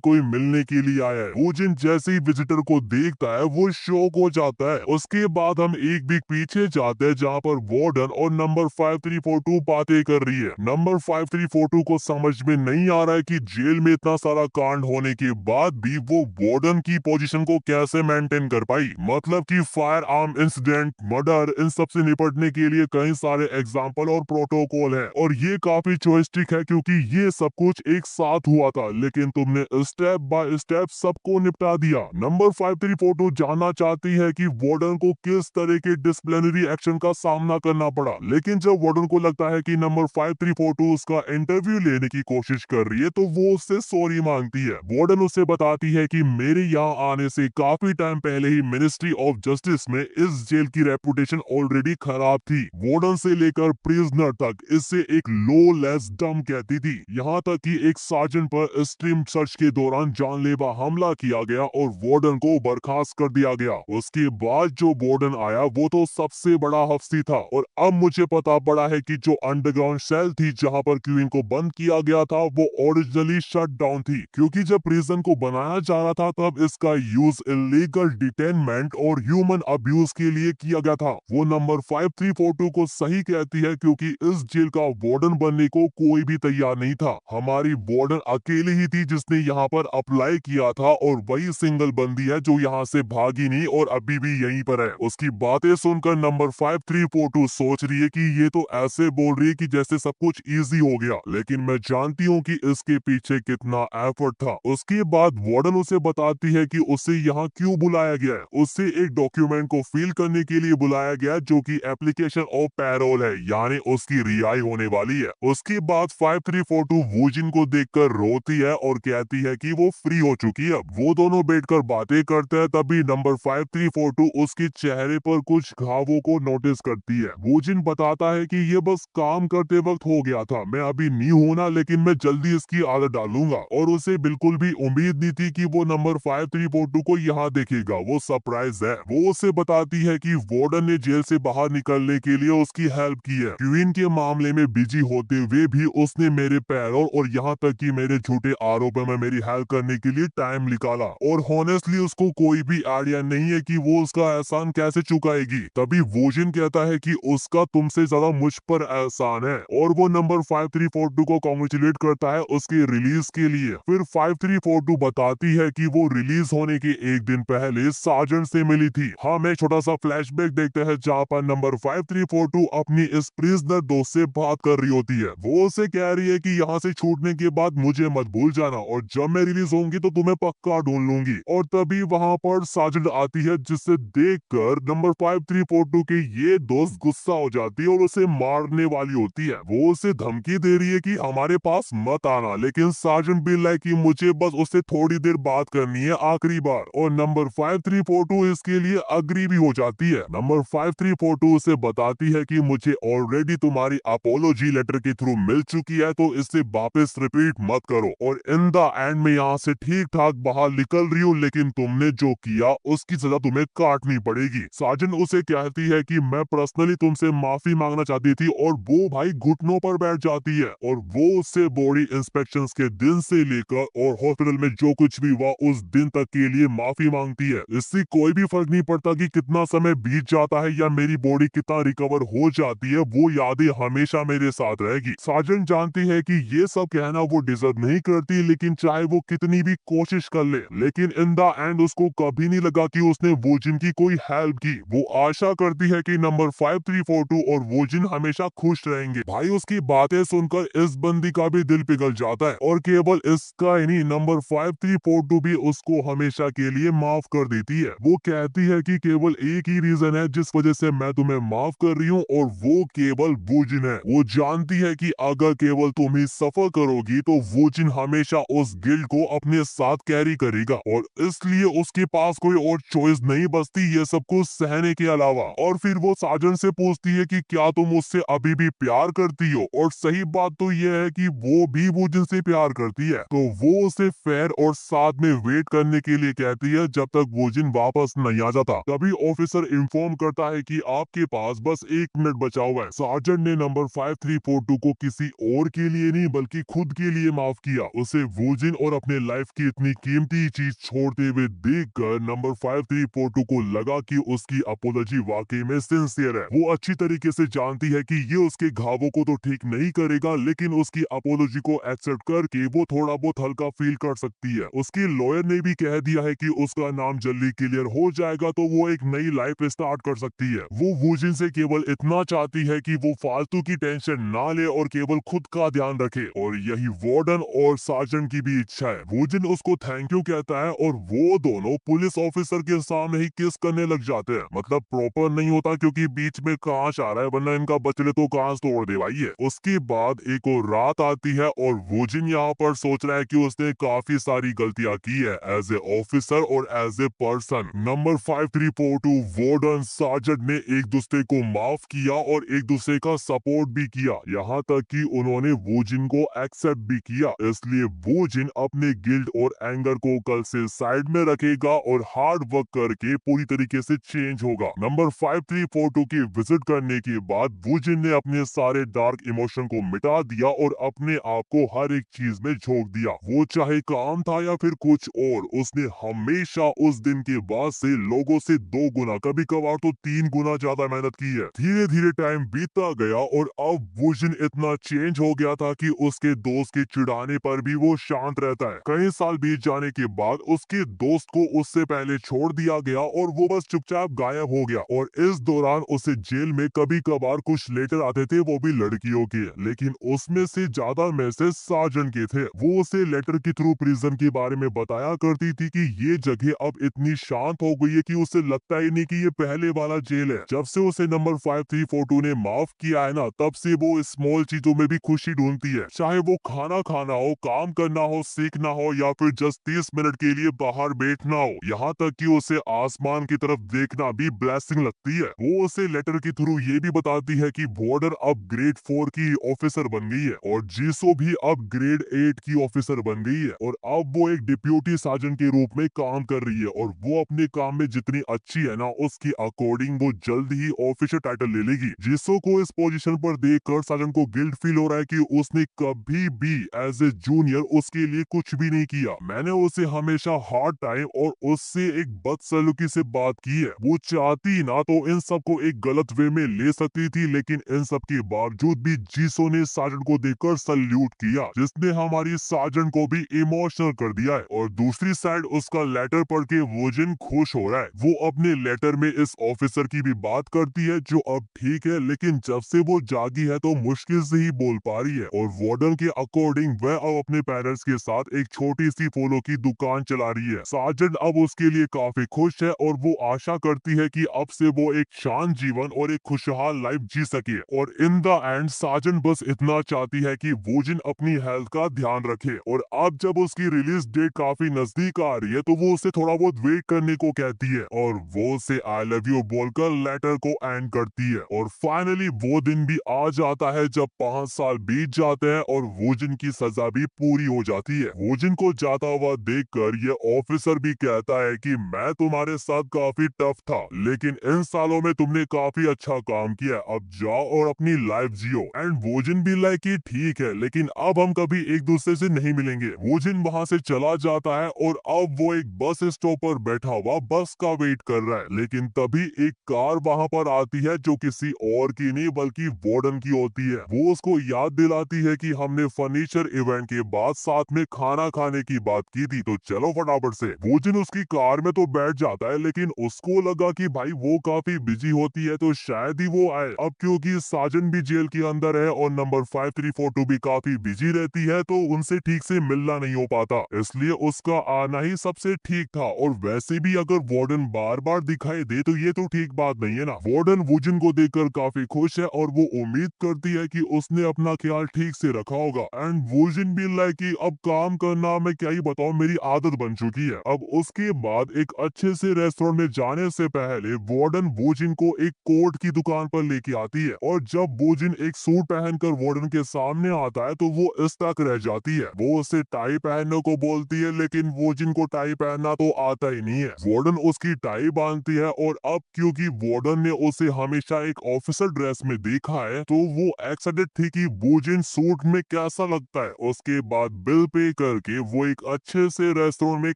कोई मिलने के लिए आया है। वुजिन जैसे ही विजिटर को देखता है वो शॉक हो जाता है। उसके बाद हम एक वीक पीछे जाते हैं जहाँ पर वार्डन और नंबर 5342 बातें कर रही है। नंबर 5342 को समझ में नहीं आ रहा है कि जेल में इतना सारा कांड होने के बाद भी वो वार्डन की पोजीशन को कैसे मेंटेन कर पाई। मतलब कि फायर आर्म इंसिडेंट, मर्डर, इन सब से निपटने के लिए कई सारे एग्जाम्पल और प्रोटोकॉल है और ये काफी चॉइस्टिक है क्योंकि ये सब कुछ एक साथ हुआ था। लेकिन तुमने ने स्टेप बाय स्टेप सबको निपटा दिया। नंबर 53 फोटो जानना चाहती है कि वार्डन को किस तरह के डिसिप्लिनरी एक्शन का सामना करना पड़ा, लेकिन जब वार्डन को लगता है कि नंबर 53 फोटो उसका इंटरव्यू लेने की कोशिश कर रही है तो वो उससे सॉरी मांगती है। वार्डन उसे बताती है कि मेरे यहाँ आने से काफी टाइम पहले ही मिनिस्ट्री ऑफ जस्टिस में इस जेल की रेपुटेशन ऑलरेडी खराब थी। वार्डन से लेकर प्रिजनर तक इससे एक लो लेस डम कहती थी। यहाँ तक कि एक सार्जेंट पर स्ट्रीम सर्च के दौरान जानलेवा हमला किया गया और वार्डन को बर्खास्त कर दिया गया। उसके बाद जो वार्डन आया वो तो सबसे बड़ा हफ्सी था और अब मुझे पता पड़ा है कि जो अंडरग्राउंड सेल थी जहाँ पर क्वीन को बंद किया गया था वो ओरिजिनली शट डाउन थी, क्योंकि जब प्रिजन को बनाया जा रहा था तब इसका यूज इलीगल डिटेनमेंट और ह्यूमन अब्यूज के लिए किया गया था। वो नंबर 5342 को सही कहती है, क्योंकि इस जेल का वार्डन बनने को कोई भी तैयार नहीं था। हमारी वार्डन अकेली ही थी जिसने यहाँ पर अप्लाई किया था और वही सिंगल बंदी है जो यहाँ से भागी नहीं और अभी भी यहीं पर है। उसकी बातें सुनकर नंबर 5342 सोच रही है कि ये तो ऐसे बोल रही है कि जैसे सब कुछ इजी हो गया, लेकिन मैं जानती हूँ कि इसके पीछे कितना एफर्ट था। उसके बाद वार्डन उसे बताती है कि उसे यहाँ क्यों बुलाया गया है। उसे एक डॉक्यूमेंट को फिल करने के लिए बुलाया गया जो कि एप्लीकेशन ऑफ पैरोल है, यानी उसकी रिहाई होने वाली है। उसके बाद 5342 वूजिन को देखकर रोती है और कहती है कि वो फ्री हो चुकी है। वो दोनों बैठकर बातें करते हैं, तभी नंबर 5342 उसके चेहरे पर कुछ घावों को नोटिस करती है। वूजिन बताता है कि ये बस काम करते वक्त हो गया था, मैं अभी नहीं हूं ना, लेकिन मैं जल्दी इसकी आदत डालूंगा। और उसे बिल्कुल भी उम्मीद नहीं थी कि वो नंबर 5342 को यहाँ देखेगा। वो सरप्राइज है। वो उसे बताती है कि वार्डन ने जेल से बाहर निकलने के लिए उसकी हेल्प की है। क्वीन के मामले में बिजी होते हुए भी उसने मेरे पैरों और यहाँ तक कि मेरे झूठे आरोपों में मेरी हेल्प करने के लिए टाइम निकाला, और हॉनेस्टली उसको कोई भी आइडिया नहीं है कि वो उसका एहसान कैसे चुकाएगी। तभी वोजिन कहता है कि उसका तुमसे ज्यादा मुझ पर एहसान है, और वो नंबर 5342 को कॉन्ग्रेचुलेट करता है उसके रिलीज के लिए। फिर 5342 बताती है कि वो रिलीज होने के एक दिन पहले सार्जेंट से मिली थी। हम एक छोटा सा फ्लैशबैक देखते हैं जहाँ पर नंबर 5342 अपनी इस प्रिजनर दोस्त से बात कर रही होती है। वो उसे कह रही है कि यहाँ से छूटने के बाद मुझे मत भूल जाना, और जब मैं रिलीज होंगी तो तुम्हें पक्का ढूंढ लूंगी। और तभी वहाँ पर सार्जेंट आती है, जिसे देखकर नंबर 5342 के ये दोस्त गुस्सा हो जाती है और उसे मारने वाली होती है। वो उसे धमकी दे रही है कि हमारे पास मत आना, लेकिन सार्जेंट भी लाइक कि मुझे बस उससे थोड़ी देर बात करनी है आखिरी बार, और नंबर 5342 इसके लिए अग्री भी हो जाती है। नंबर 5342 उसे बताती है कि मुझे ऑलरेडी तुम्हारी अपोलॉजी लेटर के थ्रू मिल चुकी है, तो इससे वापस रिपीट मत करो, और इन द एंड में यहाँ से ठीक ठाक बाहर निकल रही हूँ, लेकिन तुमने जो किया उसकी सजा तुम्हें काटनी पड़ेगी। साजन उसे कहती है कि मैं पर्सनली तुमसे माफी मांगना चाहती थी, और वो भाई घुटनों पर बैठ जाती है, और वो उससे बॉडी इंस्पेक्शन के दिन से लेकर और हॉस्पिटल में जो कुछ भी हुआ उस दिन तक के लिए माफी मांगती है। इससे कोई भी फर्क नहीं पड़ता कि कितना समय बीत जाता है या मेरी बॉडी कितना रिकवर हो जाती है, वो यादें हमेशा मेरे साथ रहेगी। साजन जानती है कि ये सब कहना वो डिजर्व नहीं करती, लेकिन चाहे वो कितनी भी कोशिश कर ले, लेकिन इन द एंड उसको कभी नहीं लगा कि उसने वोजिन की कोई हेल्प की। वो आशा करती है कि नंबर 5342 और वोजिन हमेशा खुश रहेंगे। भाई उसकी बातें सुनकर इस बंदी का भी दिल पिघल जाता है, और केवल इसका ही नहीं, नंबर 5342 भी उसको हमेशा के लिए माफ कर देती है। वो कहती है कि केवल एक ही रीजन है जिस वजह से मैं तुम्हें माफ कर रही हूँ, और वो केवल वोजिन है। वो जानती है कि अगर केवल तुम ही सफर करोगी तो वोजिन हमेशा उस गिल्ड को अपने साथ कैरी करेगा, और इसलिए उसके पास कोई और चॉइस नहीं बचती ये सब कुछ सहने के अलावा। और फिर वो साजन से पूछती है कि क्या तुम उससे अभी भी प्यार करती हो, और सही बात तो ये है कि वो भी वोजिन से प्यार करती है। तो वो उसे फेयर और साथ में वेट करने के लिए कहती है जब तक वोजिन वापस नहीं आ जाता। तभी ऑफिसर इन्फॉर्म करता है कि आपके पास बस 1 मिनट बचा हुआ है। सार्जेंट ने नंबर 5342 को किसी और के लिए नहीं बल्कि खुद के लिए माफ किया। उसे वोजिन और अपने लाइफ की इतनी कीमती चीज छोड़ते हुए देखकर नंबर 5342 को लगा कि उसकी अपोलॉजी वाकई में सिंसियर है। वो अच्छी तरीके से जानती है कि ये उसके घावों को तो ठीक नहीं करेगा, लेकिन उसकी अपोलॉजी को एक्सेप्ट करके वो थोड़ा बहुत हल्का फील कर सकती है। उसके लॉयर ने भी कह दिया है कि उसका नाम जल्दी क्लियर हो जाएगा तो वो एक नई लाइफ स्टार्ट कर सकती है। वो वोजिन से केवल इतना चाहती है कि वो फालतू की टेंशन ना ले और केवल खुद का ध्यान रखे, और यही वार्डन और सार्जेंट की भी इच्छा है। वूजिन उसको थैंक यू कहता है और वो दोनों पुलिस ऑफिसर के सामने ही किस करने लग जाते हैं। मतलब प्रॉपर नहीं होता क्योंकि बीच में कांच आ रहा है, वरना इनका बचले तो कांच तोड़ दे भाई है। उसके बाद एक और रात आती है और वूजिन यहाँ पर सोच रहा है कि उसने काफी सारी गलतियां की है एज ए ऑफिसर और as a person. Number 5342 warden sergeant ने एक दूसरे को माफ किया और एक दूसरे का सपोर्ट भी किया, यहाँ तक कि उन्होंने वूजिन को एक्सेप्ट भी किया। इसलिए वूजिन अपने गिल्ट और एंगर को कल से साइड में रखेगा और हार्ड वर्क करके पूरी तरीके से चेंज होगा। नंबर 5342 की विजिट करने के बाद वूजिन ने अपने सारे डार्क इमोशन को मिटा दिया और अपने आप को हर एक चीज में झोंक दिया, वो चाहे काम था या फिर कुछ और। उसने हमेशा उस दिन के बाद से लोगों से 2 गुना, कभी कभार तो 3 गुना ज्यादा मेहनत की है। धीरे धीरे टाइम बीतता गया और अब वूजिन इतना चेंज हो गया था कि उसके दोस्त के चिढ़ाने पर भी वो शांत रहता है। कई साल बीत जाने के बाद उसके दोस्त को उससे पहले छोड़ दिया गया और वो बस चुपचाप गायब हो गया। और इस दौरान उसे जेल में कभी कभार कुछ लेटर आते थे, वो भी लड़कियों के, लेकिन उसमें से ज्यादा मैसेज सार्जेंट के थे। वो उसे लेटर के थ्रू प्रिजन के बारे में बताया करती थी कि ये जगह अब इतनी शांत हो गई है कि उसे लगता ही नहीं कि ये पहले वाला जेल है। जब से उसे नंबर 5342 ने माफ किया है ना, तब से वो स्मॉल चीजों में भी खुशी ढूंढती है, चाहे वो खाना खाना हो, काम करना हो, सीखना हो या फिर जस्ट 30 मिनट के लिए बाहर बैठना हो। यहाँ तक कि उसे आसमान की तरफ देखना भी ब्लेसिंग लगती है। वो उसे लेटर के थ्रू ये भी बताती है कि बॉर्डर अब ग्रेड 4 की ऑफिसर बन गई है और जीसो भी अब ग्रेड 8 की ऑफिसर बन गई है और अब वो एक डिप्यूटी सार्जेंट के रूप में काम कर रही है और वो अपने काम में जितनी अच्छी है ना, उसके अकॉर्डिंग वो जल्द ही ऑफिसर टाइटल ले लेगी। जीसो को इस पोजीशन पर देखकर सार्जेंट को गिल्ट फील हो रहा है कि उसने कभी भी एज ए जूनियर उसके लिए कुछ भी नहीं किया। मैंने उसे हमेशा हार्ड टाइम और उससे एक बदसलूकी से बात की है। वो चाहती ना तो इन सबको एक गलत वे में ले सकती थी, लेकिन इन सब के बावजूद भी जीसो ने सार्जेंट को देखकर सल्यूट किया, जिसने हमारी सार्जेंट को भी इमोशनल कर दिया है। और दूसरी साइड उसका लेटर पढ़ के वूजिन खुश हो रहा है। वो अपने लेटर में इस ऑफिसर की भी बात करती है जो अब ठीक है, लेकिन जब से वो जागी है तो मुश्किल से ही बोल पा रही है। और वार्डन के अकॉर्डिंग वह अब अपने पेरेंट्स के साथ एक छोटी सी फूलों की दुकान चला रही है। सार्जेंट अब उसके लिए काफी खुश है और वो आशा करती है कि अब से वो एक शांत जीवन और एक खुशहाल लाइफ जी सके। और इन द एंड सार्जेंट बस इतना चाहती है कि वूजिन अपनी हेल्थ का ध्यान रखे। और अब जब उसकी रिलीज डेट काफी नजदीक आ रही है तो वो उसे थोड़ा बहुत वेट करने को कहती है और वो उसे आई लव यू बोलकर लेटर को एंड करती है। और फाइनली वो दिन भी आ जाता है जब 5 साल बीत जाते हैं और वूजिन की सजा भी पूरी हो जाती है। वूजिन को जाता हुआ देखकर ये ऑफिसर भी कहता है कि मैं तुम्हारे साथ काफी टफ था, लेकिन इन सालों में तुमने काफी अच्छा काम किया, अब जाओ और अपनी लाइफ जियो। एंड वूजिन भी लाइक कि ठीक है, लेकिन अब हम कभी एक दूसरे से नहीं मिलेंगे। वूजिन वहाँ से चला जाता है और अब वो एक बस स्टॉप पर बैठा हुआ बस का वेट कर रहा है, लेकिन तभी एक कार वहाँ पर आती है जो किसी और की नहीं बल्कि वार्डन की होती है। वो उसको याद दिलाती है कि हमने फर्नीचर इवेंट के बाद साथ में खाना खाने की बात की थी, तो चलो फटाफट से। वूजिन उसकी कार में तो बैठ जाता है, लेकिन उसको लगा कि भाई वो काफी बिजी होती है तो शायद ही वो आए। अब क्योंकि सार्जेंट भी जेल के अंदर है और नंबर 5342 भी काफी बिजी रहती है तो उनसे ठीक से मिलना नहीं हो पाता, इसलिए उसका आना ही सबसे ठीक था। और वैसे भी अगर वार्डन बार बार दिखाई दे तो ये तो ठीक बात नहीं है ना। वार्डन वूजिन को देखकर काफी खुश है और वो उम्मीद करती है कि उसने अपना ख्याल ठीक से रखा होगा। एंड वूजिन भी लाइक कि अब काम करना मैं क्या ही बताऊं, मेरी आदत बन चुकी है। अब उसके बाद एक अच्छे से रेस्टोरेंट में जाने से पहले वार्डन वूजिन को एक कोट की दुकान पर लेके आती है और जब वूजिन एक सूट पहनकर वार्डन के सामने आता है तो वो इस तक रह जाती है। वो उसे टाई पहनने को बोलती है, लेकिन वूजिन को टाई पहनना तो आता ही नहीं है। वार्डन उसकी टाई बांधती है और अब क्योंकि वार्डन ने उसे हमेशा एक ऑफिसर ड्रेस में देखा है तो वो एक्साइटेड थी कि वूजिन सूट में कैसा लगता है। उसके बाद बिल पे करके वो एक अच्छे से रेस्टोरेंट में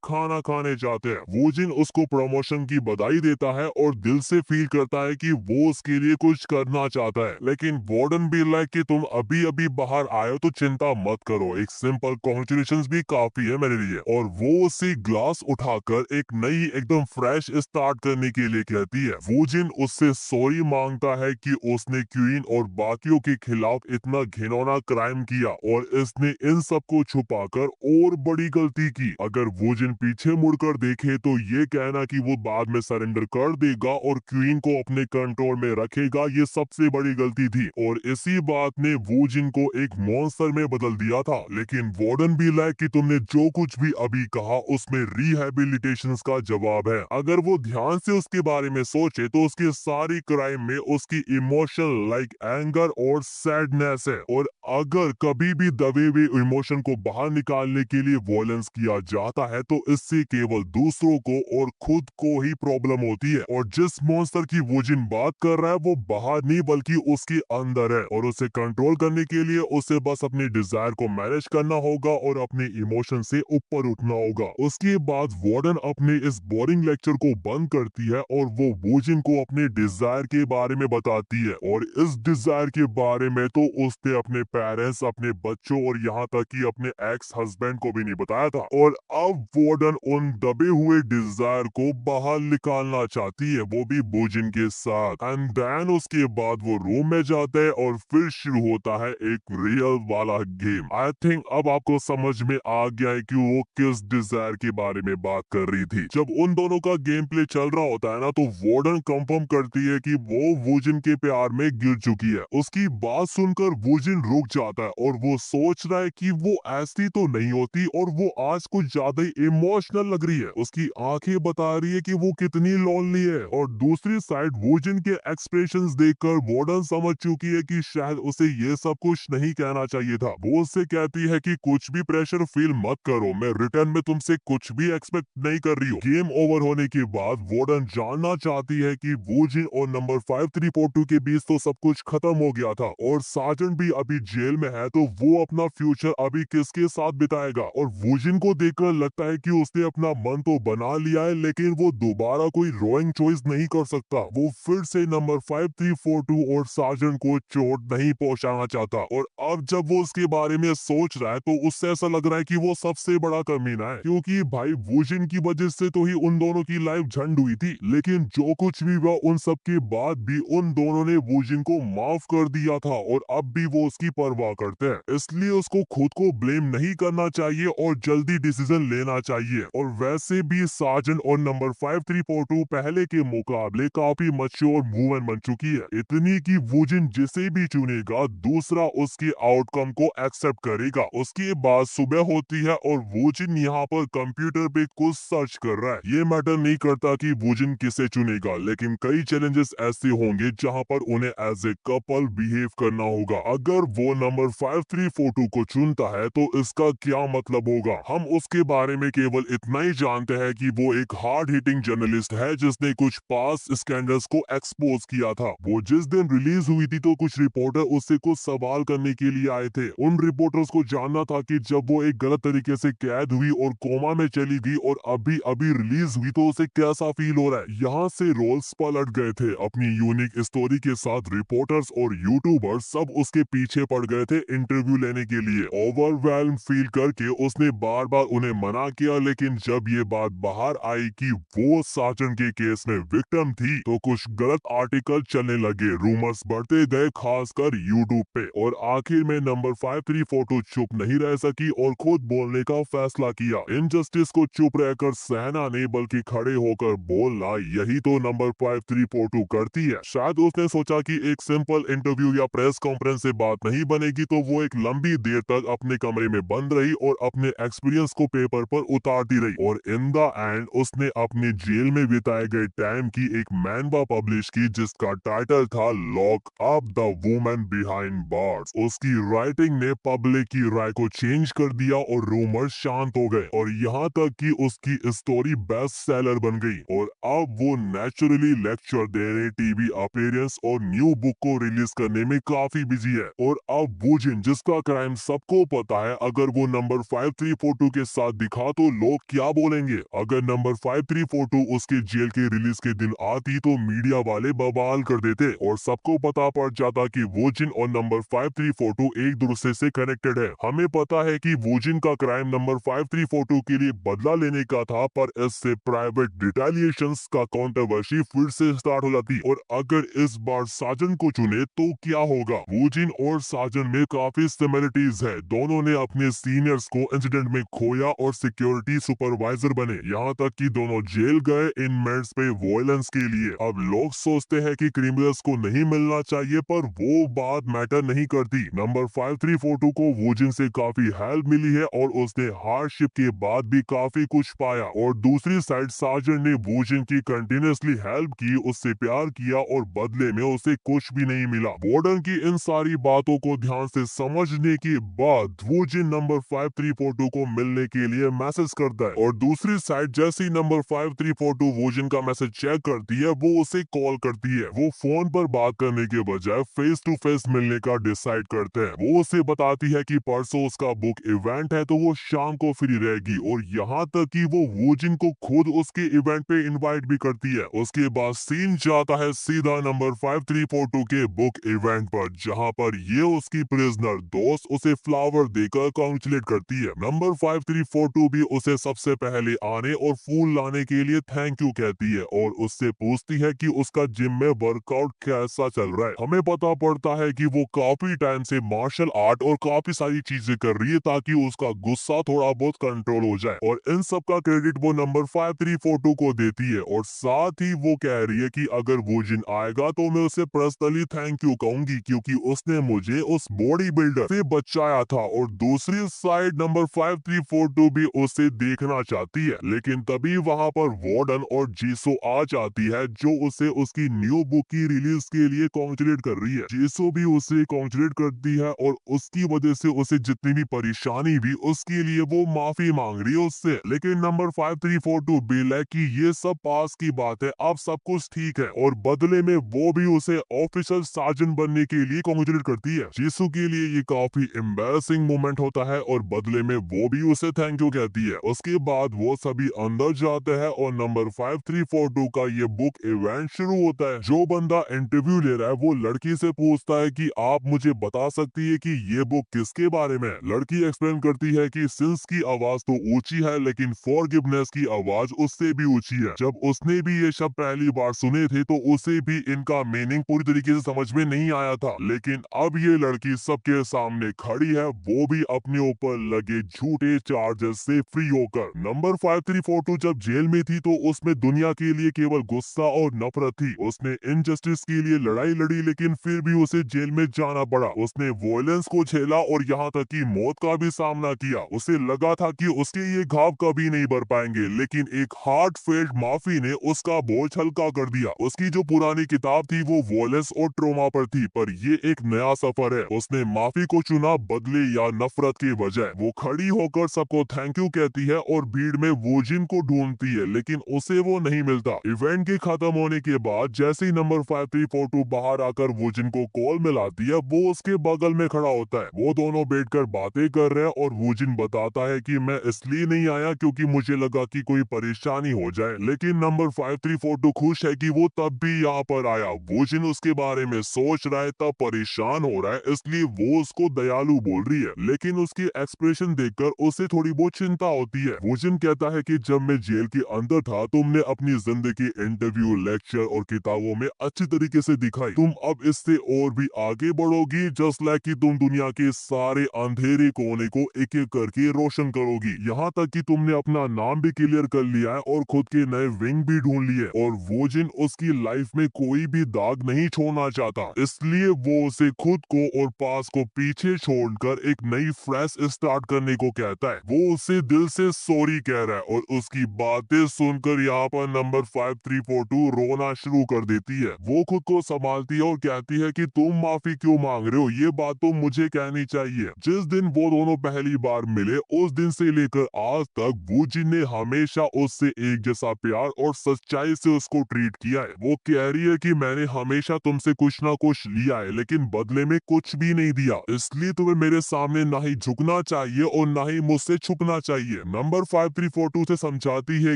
खाना खाने जाते हैं। वूजिन उसको प्रमोशन की बधाई देता है और दिल से फील करता है कि वो उसके लिए कुछ करना चाहता है, लेकिन वार्डन भी लाइक कि तुम अभी अभी बाहर आए हो तो चिंता मत करो, एक सिंपल कॉन्ग्रेचुलेशंस भी काफी है मेरे लिए। और वो उसे ग्लास उठाकर एक नई एकदम फ्रेश स्टार्ट करने के लिए कहती है। वूजिन उससे सॉरी मांगता है कि उसने क्वीन और बाकियों के खिलाफ इतना घिनौना क्राइम किया और इसने इन सबको छुपा जाकर और बड़ी गलती की। अगर वोजिन पीछे मुड़कर देखे तो ये कहना कि वो बाद में सरेंडर कर देगा और क्वीन को अपने कंट्रोल में रखेगा, ये सबसे बड़ी गलती थी और इसी बात ने वोजिन को एक मॉन्स्टर में बदल दिया था। लेकिन वार्डन भी लाइक कि तुमने जो कुछ भी अभी कहा उसमें रिहेबिलिटेशन का जवाब है। अगर वो ध्यान से उसके बारे में सोचे तो उसके सारी क्राइम में उसकी इमोशन लाइक एंगर और सैडनेस है, और अगर कभी भी दबे हुए इमोशन को बाहर निकालने के लिए वॉयलेंस किया जाता है तो इससे केवल दूसरों को और खुद को ही प्रॉब्लम होती है। और जिस मॉन्स्टर की वोजिन बात कर रहा है वो बाहर नहीं बल्कि उसके अंदर है, और उसे कंट्रोल करने के लिए उसे बस अपने डिजायर को मैनेज करना होगा और अपने इमोशन से ऊपर उठना होगा। उसके बाद वार्डन अपने इस बोरिंग लेक्चर को बंद करती है और वो वोजिन को अपने डिजायर के बारे में बताती है, और इस डिजायर के बारे में तो उसने अपने पेरेंट्स, अपने बच्चों और यहाँ तक कि अपने एक्स हस्बैंड को भी नहीं बताया था। और अब वार्डन उन दबे हुए डिजायर को बाहर निकालना चाहती है, वो भी वोजिन के साथ। एंड देन उसके बाद वो रूम में जाता है और फिर शुरू होता है एक रियल वाला गेम। आई थिंक अब आपको समझ में आ गया है कि वो किस डिजायर के बारे में बात कर रही थी। जब उन दोनों का गेम प्ले चल रहा होता है ना तो वार्डन कंफर्म करती है कि वो वोजिन के प्यार में गिर चुकी है। उसकी बात सुनकर वोजिन रुक जाता है और वो सोच रहा है कि वो ऐसी तो नहीं होती और वो आज कुछ ज्यादा ही इमोशनल लग रही है। उसकी आंखें बता रही है कि वो कितनी लोनली है, और दूसरी साइड वोजिन के एक्सप्रेशंस देखकर वार्डन समझ चुकी है कि शायद उसे ये सब कुछ नहीं कहना चाहिए था। वो उससे कहती है कि कुछ भी प्रेशर फील मत करो, मैं रिटर्न में तुमसे कुछ भी एक्सपेक्ट नहीं कर रही हूँ। गेम ओवर होने के बाद वार्डन जानना चाहती है कि वोजिन और नंबर 5342 के बीच तो सब कुछ खत्म हो गया था और सार्जेंट भी अभी जेल में है, तो वो अपना फ्यूचर अभी किसके साथ बिताएगा। और वोजिन को देखकर लगता है कि उसने अपना मन तो बना लिया है लेकिन वो दोबारा कोई रोइंग चॉइस नहीं कर सकता। वो फिर से नंबर 5342 और सार्जेंट को चोट नहीं पहुंचाना चाहता, और अब जब वो उसके बारे में सोच रहा है तो उससे ऐसा लग रहा है कि वो सबसे बड़ा कमीना है, क्योंकि भाई वोजिन की वजह से तो ही उन दोनों की लाइफ झंड हुई थी। लेकिन जो कुछ भी हुआ उन सब के बाद भी उन दोनों ने वोजिन को माफ कर दिया था और अब भी वो उसकी परवाह करते हैं, इसलिए उसको खुद को ब्लेम नहीं करना चाहिए और जल्दी डिसीजन लेना चाहिए। और वैसे भी सार्जेंट और नंबर 5342 पहले के मुकाबले काफी मैच्योर वूमेन बन चुकी है, इतनी कि वोजिन जिसे भी चुनेगा दूसरा उसके आउटकम को एक्सेप्ट करेगा। उसके बाद सुबह होती है और वोजिन यहाँ पर कंप्यूटर पे कुछ सर्च कर रहा है। ये मैटर नहीं करता कि वोजिन किसे चुनेगा, लेकिन कई चैलेंजेस ऐसे होंगे जहाँ पर उन्हें एज ए कपल बिहेव करना होगा। अगर वो नंबर 5342 को चुनता है तो इसका क्या मतलब होगा, हम उसके बारे में केवल इतना ही जानते हैं कि वो एक हार्ड हिटिंग जर्नलिस्ट है जिसने कुछ पास्ट स्कैंडल्स को एक्सपोज किया था। वो जिस दिन रिलीज हुई थी तो कुछ रिपोर्टर उससे कुछ सवाल करने के लिए आए थे। उन रिपोर्टर्स को जानना था कि जब वो एक गलत तरीके से कैद हुई और कोमा में चली गई और अभी अभी रिलीज हुई तो उसे कैसा फील हो रहा है। यहाँ से रोल्स पलट गए थे। अपनी यूनिक स्टोरी के साथ रिपोर्टर्स और यूट्यूबर्स सब उसके पीछे पड़ गए थे इंटरव्यू लेने के लिए। ओवरवेल्म फील करके उसने बार बार उन्हें मना किया, लेकिन जब ये बात बाहर आई कि वो साजन के केस में विक्टिम थी तो कुछ गलत आर्टिकल चलने लगे, रूमर्स बढ़ते गए खासकर यूट्यूब पे, और आखिर में नंबर 5342 चुप नहीं रह सकी और खुद बोलने का फैसला किया। इनजस्टिस को चुप रहकर सहना नहीं बल्कि खड़े होकर बोलना, यही तो नंबर 5342 करती है। शायद उसने सोचा कि एक सिंपल इंटरव्यू या प्रेस कॉन्फ्रेंस से बात नहीं बनेगी, तो वो एक लंबी देर तक अपने कमरे में बंद रही और अपने एक्सपीरियंस को पेपर पर उतारती रही। और इन द एंड उसने अपने जेल में बिताए गए टाइम की एक मैनवा पब्लिश की जिसका टाइटल था lock up the woman behind bars. उसकी राइटिंग ने पब्लिक की राय को चेंज कर दिया और रूमर शांत हो गए, और यहाँ तक कि उसकी स्टोरी बेस्ट सेलर बन गई। और अब वो नेचुरली लेक्चर देने, टीवी अपीयरेंस और न्यू बुक को रिलीज करने में काफी बिजी है। और अब वोजिन जिसका क्राइम सबको पता है, अगर वो नंबर 5342 के साथ दिखा तो लोग क्या बोलेंगे। अगर नंबर 5342 उसके जेल के रिलीज के दिन आती तो मीडिया वाले बवाल कर देते और सबको पता पड़ जाता कि वोजिन और नंबर 5342 एक दूसरे से कनेक्टेड है। हमें पता है कि वोजिन का क्राइम नंबर 5342 के लिए बदला लेने का था, पर इससे प्राइवेट रिटेलिएशंस का कंट्रोवर्सी फिर से स्टार्ट हो जाती। और अगर इस बार साजन को चुने तो क्या होगा, वोजिन और साजन में काफी सिमिलरिटीज है। दोनों ने अपने सीनियर्स को इंसिडेंट में खोया और सिक्योरिटी सुपरवाइजर बने। यहाँ तक कि दोनों जेल गए इनमेट्स पे वॉयलेंस के लिए। अब लोग सोचते हैं कि क्रिमिनल्स को नहीं मिलना चाहिए, पर वो बात मैटर नहीं करती। नंबर 5342 को वूजिन से काफी हेल्प मिली है और उसने हार्डशिप के बाद भी काफी कुछ पाया। और दूसरी साइड साजन ने वूजिन की कंटिन्यूसली हेल्प की, उससे प्यार किया और बदले में उसे कुछ भी नहीं मिला। वार्डन की इन सारी बातों को ध्यान से समझने के बाद वूजिन नंबर 5342 को मिलने के लिए मैसेज करता है और दूसरी साइड जैसे ही नंबर 5342 वूजिन का मैसेज चेक करती है वो उसे कॉल करती है। वो फोन पर बात करने के बजाय फेस टू फेस मिलने का डिसाइड करते हैं। वो उसे बताती है कि परसों उसका बुक इवेंट है तो वो शाम को फ्री रहेगी और यहाँ तक कि वो वूजिन को खुद उसके इवेंट पे इनवाइट भी करती है। उसके बाद सीन जाता है सीधा नंबर 5342 के बुक इवेंट पर, जहाँ पर ये उसकी प्रिजनर दोस्त उसे फ्लावर देकर कॉन्ग्रेचुलेट करती है। नंबर 5342 भी उसे सबसे पहले आने और फूल लाने के लिए थैंक यू कहती है और उससे पूछती है कि उसका जिम में वर्कआउट कैसा चल रहा है। हमें पता पड़ता है कि वो काफी टाइम से मार्शल आर्ट और काफी सारी चीजें कर रही है ताकि उसका गुस्सा थोड़ा बहुत कंट्रोल हो जाए और इन सब का क्रेडिट वो नंबर 5342 को देती है और साथ ही वो कह रही है कि अगर वूजिन आएगा तो मैं उसे पर्सनली थैंक यू कहूंगी क्योंकि उसने मुझे उस बॉडी बिल्डर से बचाया था। और दूसरी साइड नंबर 5342 भी उसे देखना चाहती है, लेकिन तभी वहां पर वार्डन और जीसो आ जाती है जो उसे उसकी न्यू बुक की रिलीज के लिए कॉन्ग्रेचुलेट कर रही है। जीसो भी उसे कॉन्ग्रेचुलेट करती है और उसकी वजह से उसे जितनी भी परेशानी हुई उसके लिए वो माफी मांग रही है उससे। लेकिन नंबर 5342 बिल है कि ये सब पास की बात है, अब सब कुछ ठीक है और बदले में वो भी उसे ऑफिसर सार्जन बनने के लिए कॉन्ग्रेचुलेट करती है। जीसू के लिए ये काफी एम्बैरसिंग मोमेंट होता है और बदले में वो भी उसे थैंक यू कहती है। उसके बाद वो सभी अंदर जाते हैं और नंबर 5342 का ये बुक इवेंट शुरू होता है। जो बंदा इंटरव्यू ले रहा है वो लड़की से पूछता है कि आप मुझे बता सकती है कि ये बुक किसके बारे में है। लड़की एक्सप्लेन करती है कि सिंस की आवाज तो ऊंची है लेकिन फॉरगिवनेस की आवाज उससे भी ऊंची है। जब उसने भी ये शब्द पहली बार सुने थे तो उसे भी इनका मीनिंग पूरी तरीके से समझ में नहीं आया था, लेकिन अब ये लड़की सबके सामने खड़ी है, वो भी अपने ऊपर लगे झूठे चार्जेस से फ्री होकर। नंबर 5342 जब जेल में थी तो उसमें दुनिया के लिए केवल गुस्सा और नफरत थी। उसने इनजस्टिस के लिए लड़ाई लड़ी लेकिन फिर भी उसे जेल में जाना पड़ा। उसने वॉयलेंस को झेला और यहाँ तक कि मौत का भी सामना किया। उसे लगा था कि उसके ये घाव कभी नहीं भर पाएंगे, लेकिन एक हार्ट फेल्ड माफी ने उसका बोझ हल्का कर दिया। उसकी जो पुरानी किताब थी वो वॉयलेंस और ट्रोमा पर थी, पर ये एक नया सफर है। उसने माफी को चुना बदले या नफरत के बजाय। वो खड़ी होकर सबको थैंक यू कहती है और भीड़ में वूजिन को ढूंढती है, लेकिन उसे वो नहीं मिलता। इवेंट के खत्म होने के बाद जैसे ही नंबर 5342 बाहर आकर वूजिन को कॉल मिलाती है वो उसके बगल में खड़ा होता है। वो दोनों बैठकर बातें कर रहे हैं और वूजिन बताता है कि मैं इसलिए नहीं आया क्योंकि मुझे लगा कि कोई परेशानी हो जाए, लेकिन नंबर 5342 खुश है कि वो तब भी यहाँ पर आया। वूजिन उसके बारे में सोच रहा है, तब परेशान हो रहा है, इसलिए वो उसको दयालु बोल रही है, लेकिन उसकी एक्सप्रेशन देखकर उसे थोड़ी बहुत चिंता होती है। वूजिन कहता है कि जब मैं जेल के अंदर था तुमने अपनी जिंदगी इंटरव्यू, लेक्चर और किताबों में अच्छी तरीके से दिखाई। तुम अब इससे और भी आगे बढ़ोगी, जस्ट लाइक कि तुम दुनिया के सारे अंधेरे कोने को एक एक करके रोशन करोगी। यहाँ तक कि तुमने अपना नाम भी क्लियर कर लिया है और खुद के नए विंग भी ढूंढ लिए। और वूजिन उसकी लाइफ में कोई भी दाग नहीं छोड़ना चाहता, इसलिए वो उसे खुद को और पास को पीछे छोड़कर एक नई फ्रेश स्टार्ट करने को कहता है। वो उसे दिल से सॉरी कह रहा है और उसकी बातें सुनकर यहाँ पर नंबर 5342 रोना शुरू कर देती है। वो खुद को संभालती है और कहती है कि तुम माफी क्यों मांग रहे हो, ये बात तो मुझे कहनी चाहिए। जिस दिन वो दोनों पहली बार मिले उस दिन से लेकर आज तक वूजिन ने हमेशा उससे एक जैसा प्यार और सच्चाई से उसको ट्रीट किया है। वो कह रही है कि मैंने हमेशा तुमसे कुछ ना कुछ लिया है लेकिन बदले में कुछ भी नहीं दिया, इसलिए तुम्हें मेरे सामने ना ही झुकना चाहिए और ना ही मुझसे छुपना चाहिए। नंबर 5342 से समझाती है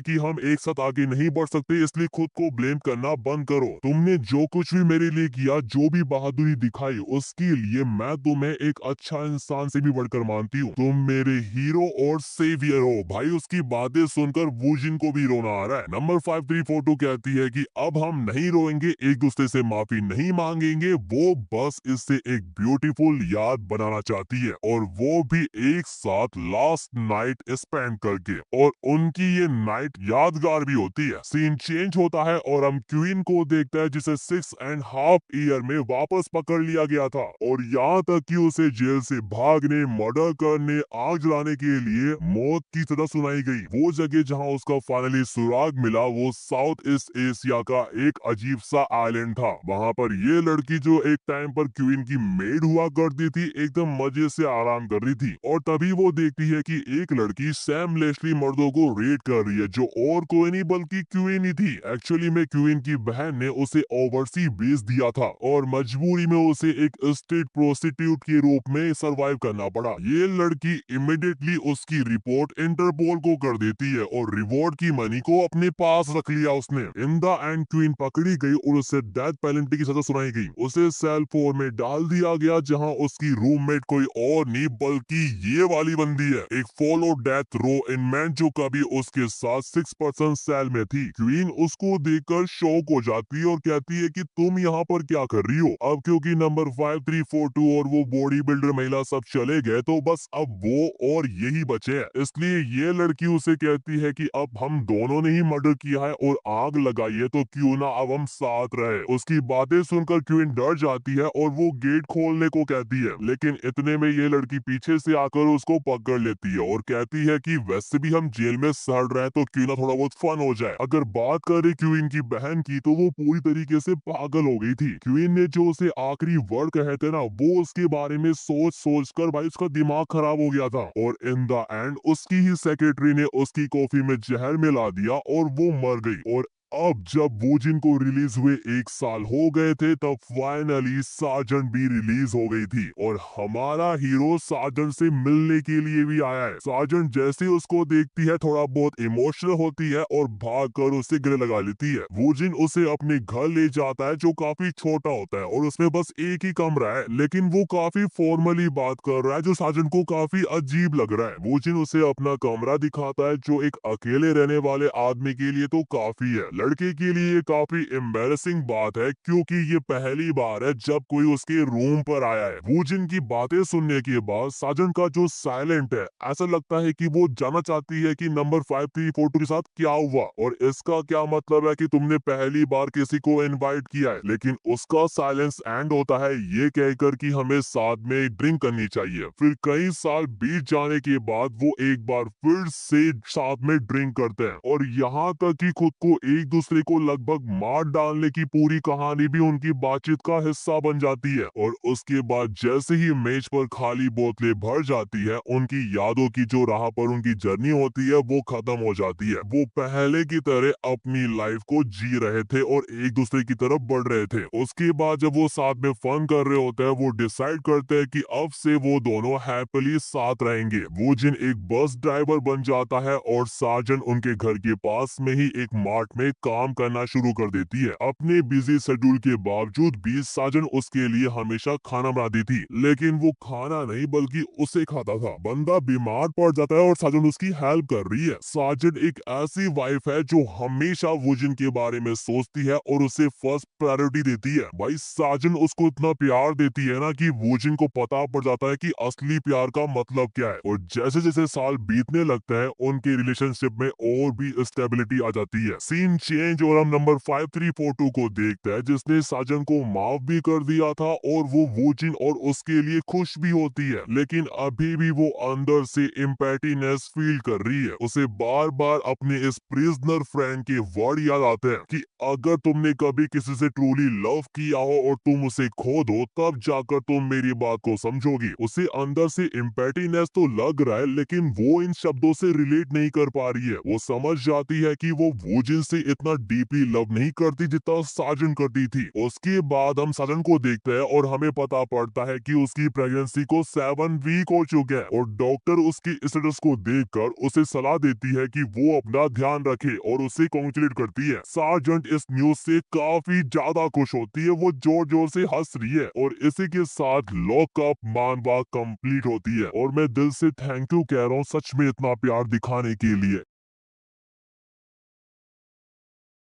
कि हम एक साथ आगे नहीं बढ़ सकते, इसलिए खुद को ब्लेम करना बंद करो। तुमने जो कुछ भी मेरे लिए किया, जो भी बहादुरी दिखाई, उसके लिए मैं तुम्हें एक अच्छा इंसान से भी बढ़कर मानती हूँ। तुम मेरे हीरो और सेवियर हो। भाई उसकी बातें सुनकर वूजिन को भी रोना आ रहा है। नंबर 5342 कहती है कि अब हम नहीं रोएंगे, एक दूसरे से माफी नहीं मांगेंगे, वो बस इससे एक ब्यूटीफुल याद बनाना चाहती है, और वो भी एक साथ लास्ट नाइट स्पेंड करके, और उनकी ये नाइट यादगार भी होती है। सीन चेंज होता है और हम क्वीन को देखते हैं जिसे 6.5 ईयर में वापस पकड़ लिया गया था, और यहाँ तक कि उसे जेल से भागने, मर्डर करने, आग जलाने के लिए मौत की सजा सुनाई गई। वो जगह जहाँ उसका फाइनली सुराग मिला वो साउथ ईस्ट एशिया का एक अजीब सा आइलैंड था। वहाँ पर ये लड़की जो एक टाइम पर क्वीन की मेड हुआ करती थी एकदम मजे से आराम कर रही थी, और तभी वो देखती है कि एक लड़की सेमलेसली मर्दों को रेड कर रही है, जो और कोई नहीं बल्कि क्वीन ही थी। एक्चुअली में क्वीन की बहन ने उसे ओवरसी भेज दिया था और मजबूरी में उसे एक स्ट्रीट प्रोस्टिट्यूट के रूप में सरवाइव करना पड़ा। ये लड़की इमीडिएटली उसकी रिपोर्ट इंटरपोल को कर देती है और रिवॉर्ड की मनी को अपने पास रख लिया उसने। इन द एंड क्वीन पकड़ी गई और उसे डेथ पेनल्टी की सजा सुनाई गई। उसे सेल 4 में डाल दिया गया जहां उसकी रूममेट कोई और नहीं बल्कि ये वाली बंदी है, एक फॉलो डेथ रो इनमैन जो कभी उसके साथ 6% सेल में थी। क्वीन उसको देखकर शॉक हो जाती है और कहती है कि तुम यहाँ पर क्या कर रही हो। अब क्योंकि नंबर 5342 और वो बॉडी बिल्डर महिला सब चले गए तो बस अब वो और यही बचे हैं, इसलिए ये लड़की उसे कहती है कि अब हम दोनों ने ही मर्डर किया है और आग लगाई है तो क्यों ना अब हम साथ रहे। उसकी बातें सुनकर क्वीन डर जाती है और वो गेट खोलने को कहती है, लेकिन इतने में ये लड़की पीछे से आकर उसको पकड़ लेती है और कहती है कि वैसे भी हम जेल में सड़ रहे हैं तो क्यों ना थोड़ा बहुत फन हो जाए। अगर बात करें क्वीन की बहन की तो वो पूरी तरीके से पागल हो गई थी। क्वीन ने जो उसे आखिरी वर्ड कहे थे ना वो उसके बारे में सोच सोच कर भाई उसका दिमाग खराब हो गया था, और इन द एंड उसकी ही सेक्रेटरी ने उसकी कॉफी में जहर मिला दिया और वो मर गई। और अब जब वूजिन को रिलीज हुए 1 साल हो गए थे तब फाइनली साजन भी रिलीज हो गई थी, और हमारा हीरो साजन से मिलने के लिए भी आया है। साजन जैसे ही उसको देखती है थोड़ा बहुत इमोशनल होती है और भागकर उसे गले लगा लेती है। वूजिन उसे अपने घर ले जाता है जो काफी छोटा होता है और उसमें बस एक ही कमरा है, लेकिन वो काफी फॉर्मली बात कर रहा है जो साजन को काफी अजीब लग रहा है। वूजिन उसे अपना कमरा दिखाता है जो एक अकेले रहने वाले आदमी के लिए तो काफी है, लड़के के लिए ये काफी एम्बैरेसिंग बात है क्योंकि ये पहली बार है जब कोई उसके रूम पर आया है। वूजिन की बातें सुनने के बाद साजन का जो साइलेंट है ऐसा लगता है कि वो जानना चाहती है कि नंबर 5342 के साथ क्या हुआ और इसका क्या मतलब है कि तुमने पहली बार किसी को इनवाइट किया है, लेकिन उसका साइलेंस एंड होता है ये कहकर कि हमें साथ में ड्रिंक करनी चाहिए। फिर कई साल बीत जाने के बाद वो एक बार फिर से साथ में ड्रिंक करते हैं और यहाँ तक कि खुद को एक दूसरे को लगभग मार डालने की पूरी कहानी भी उनकी बातचीत का हिस्सा बन जाती है। और उसके बाद जैसे ही मेज पर खाली बोतलें भर जाती है उनकी यादों की जो राह पर उनकी जर्नी होती है वो खत्म हो जाती है। वो पहले की तरह अपनी लाइफ को जी रहे थे और एक दूसरे की तरफ बढ़ रहे थे। उसके बाद जब वो साथ में फन कर रहे होते हैं वो डिसाइड करते हैं कि अब से वो दोनों हैप्पीली साथ रहेंगे। वो जिन एक बस ड्राइवर बन जाता है और साजन उनके घर के पास में ही एक मार्ट में काम करना शुरू कर देती है। अपने बिजी शेड्यूल के बावजूद भी साजन उसके लिए हमेशा खाना बनाती थी, लेकिन वो खाना नहीं बल्कि उसे खाता था। बंदा बीमार पड़ जाता है और साजन उसकी हेल्प कर रही है। साजन एक ऐसी वाइफ है जो हमेशा वुजिन के बारे में सोचती है और उसे फर्स्ट प्रायोरिटी देती है। भाई साजन उसको इतना प्यार देती है ना कि वुजिन को पता पड़ जाता है कि असली प्यार का मतलब क्या है, और जैसे जैसे साल बीतने लगता है उनके रिलेशनशिप में और भी स्टेबिलिटी आ जाती है। सीन चेंज और हम नंबर 5342 को देखते हैं जिसने साजन को माफ भी कर दिया था और वो वुजिन और उसके लिए खुश भी होती है, लेकिन अभी भी वो अंदर से इम्पैटीनेस फील कर रही है। उसे बार बार अपने इस प्रिजनर फ्रेंड के वर्ड याद आते हैं कि अगर तुमने कभी किसी से ट्रूली लव किया हो और तुम उसे खो दो तब जाकर तुम मेरी बात को समझोगी। उसे अंदर से इम्पैटीनेस तो लग रहा है लेकिन वो इन शब्दों से रिलेट नहीं कर पा रही है। वो समझ जाती है कि वो वुजिन से इतना डीपली लव नहीं करती जितना साजन करती थी। उसके बाद हम साजन को देखते हैं और हमें पता पड़ता है कि उसकी प्रेगनेंसी को 7 वीक हो चुके हैं और डॉक्टर उसकी स्टेटस को देखकर उसे सलाह देती है कि वो अपना ध्यान रखे और उसे कांग्रेचुलेट करती है। सार्जेंट इस न्यूज से काफी ज्यादा खुश होती है, वो जोर जोर से हंस रही है और इसी के साथ लॉकअप मानवा कंप्लीट होती है। और मैं दिल से थैंक यू कह रहा हूँ सच में इतना प्यार दिखाने के लिए।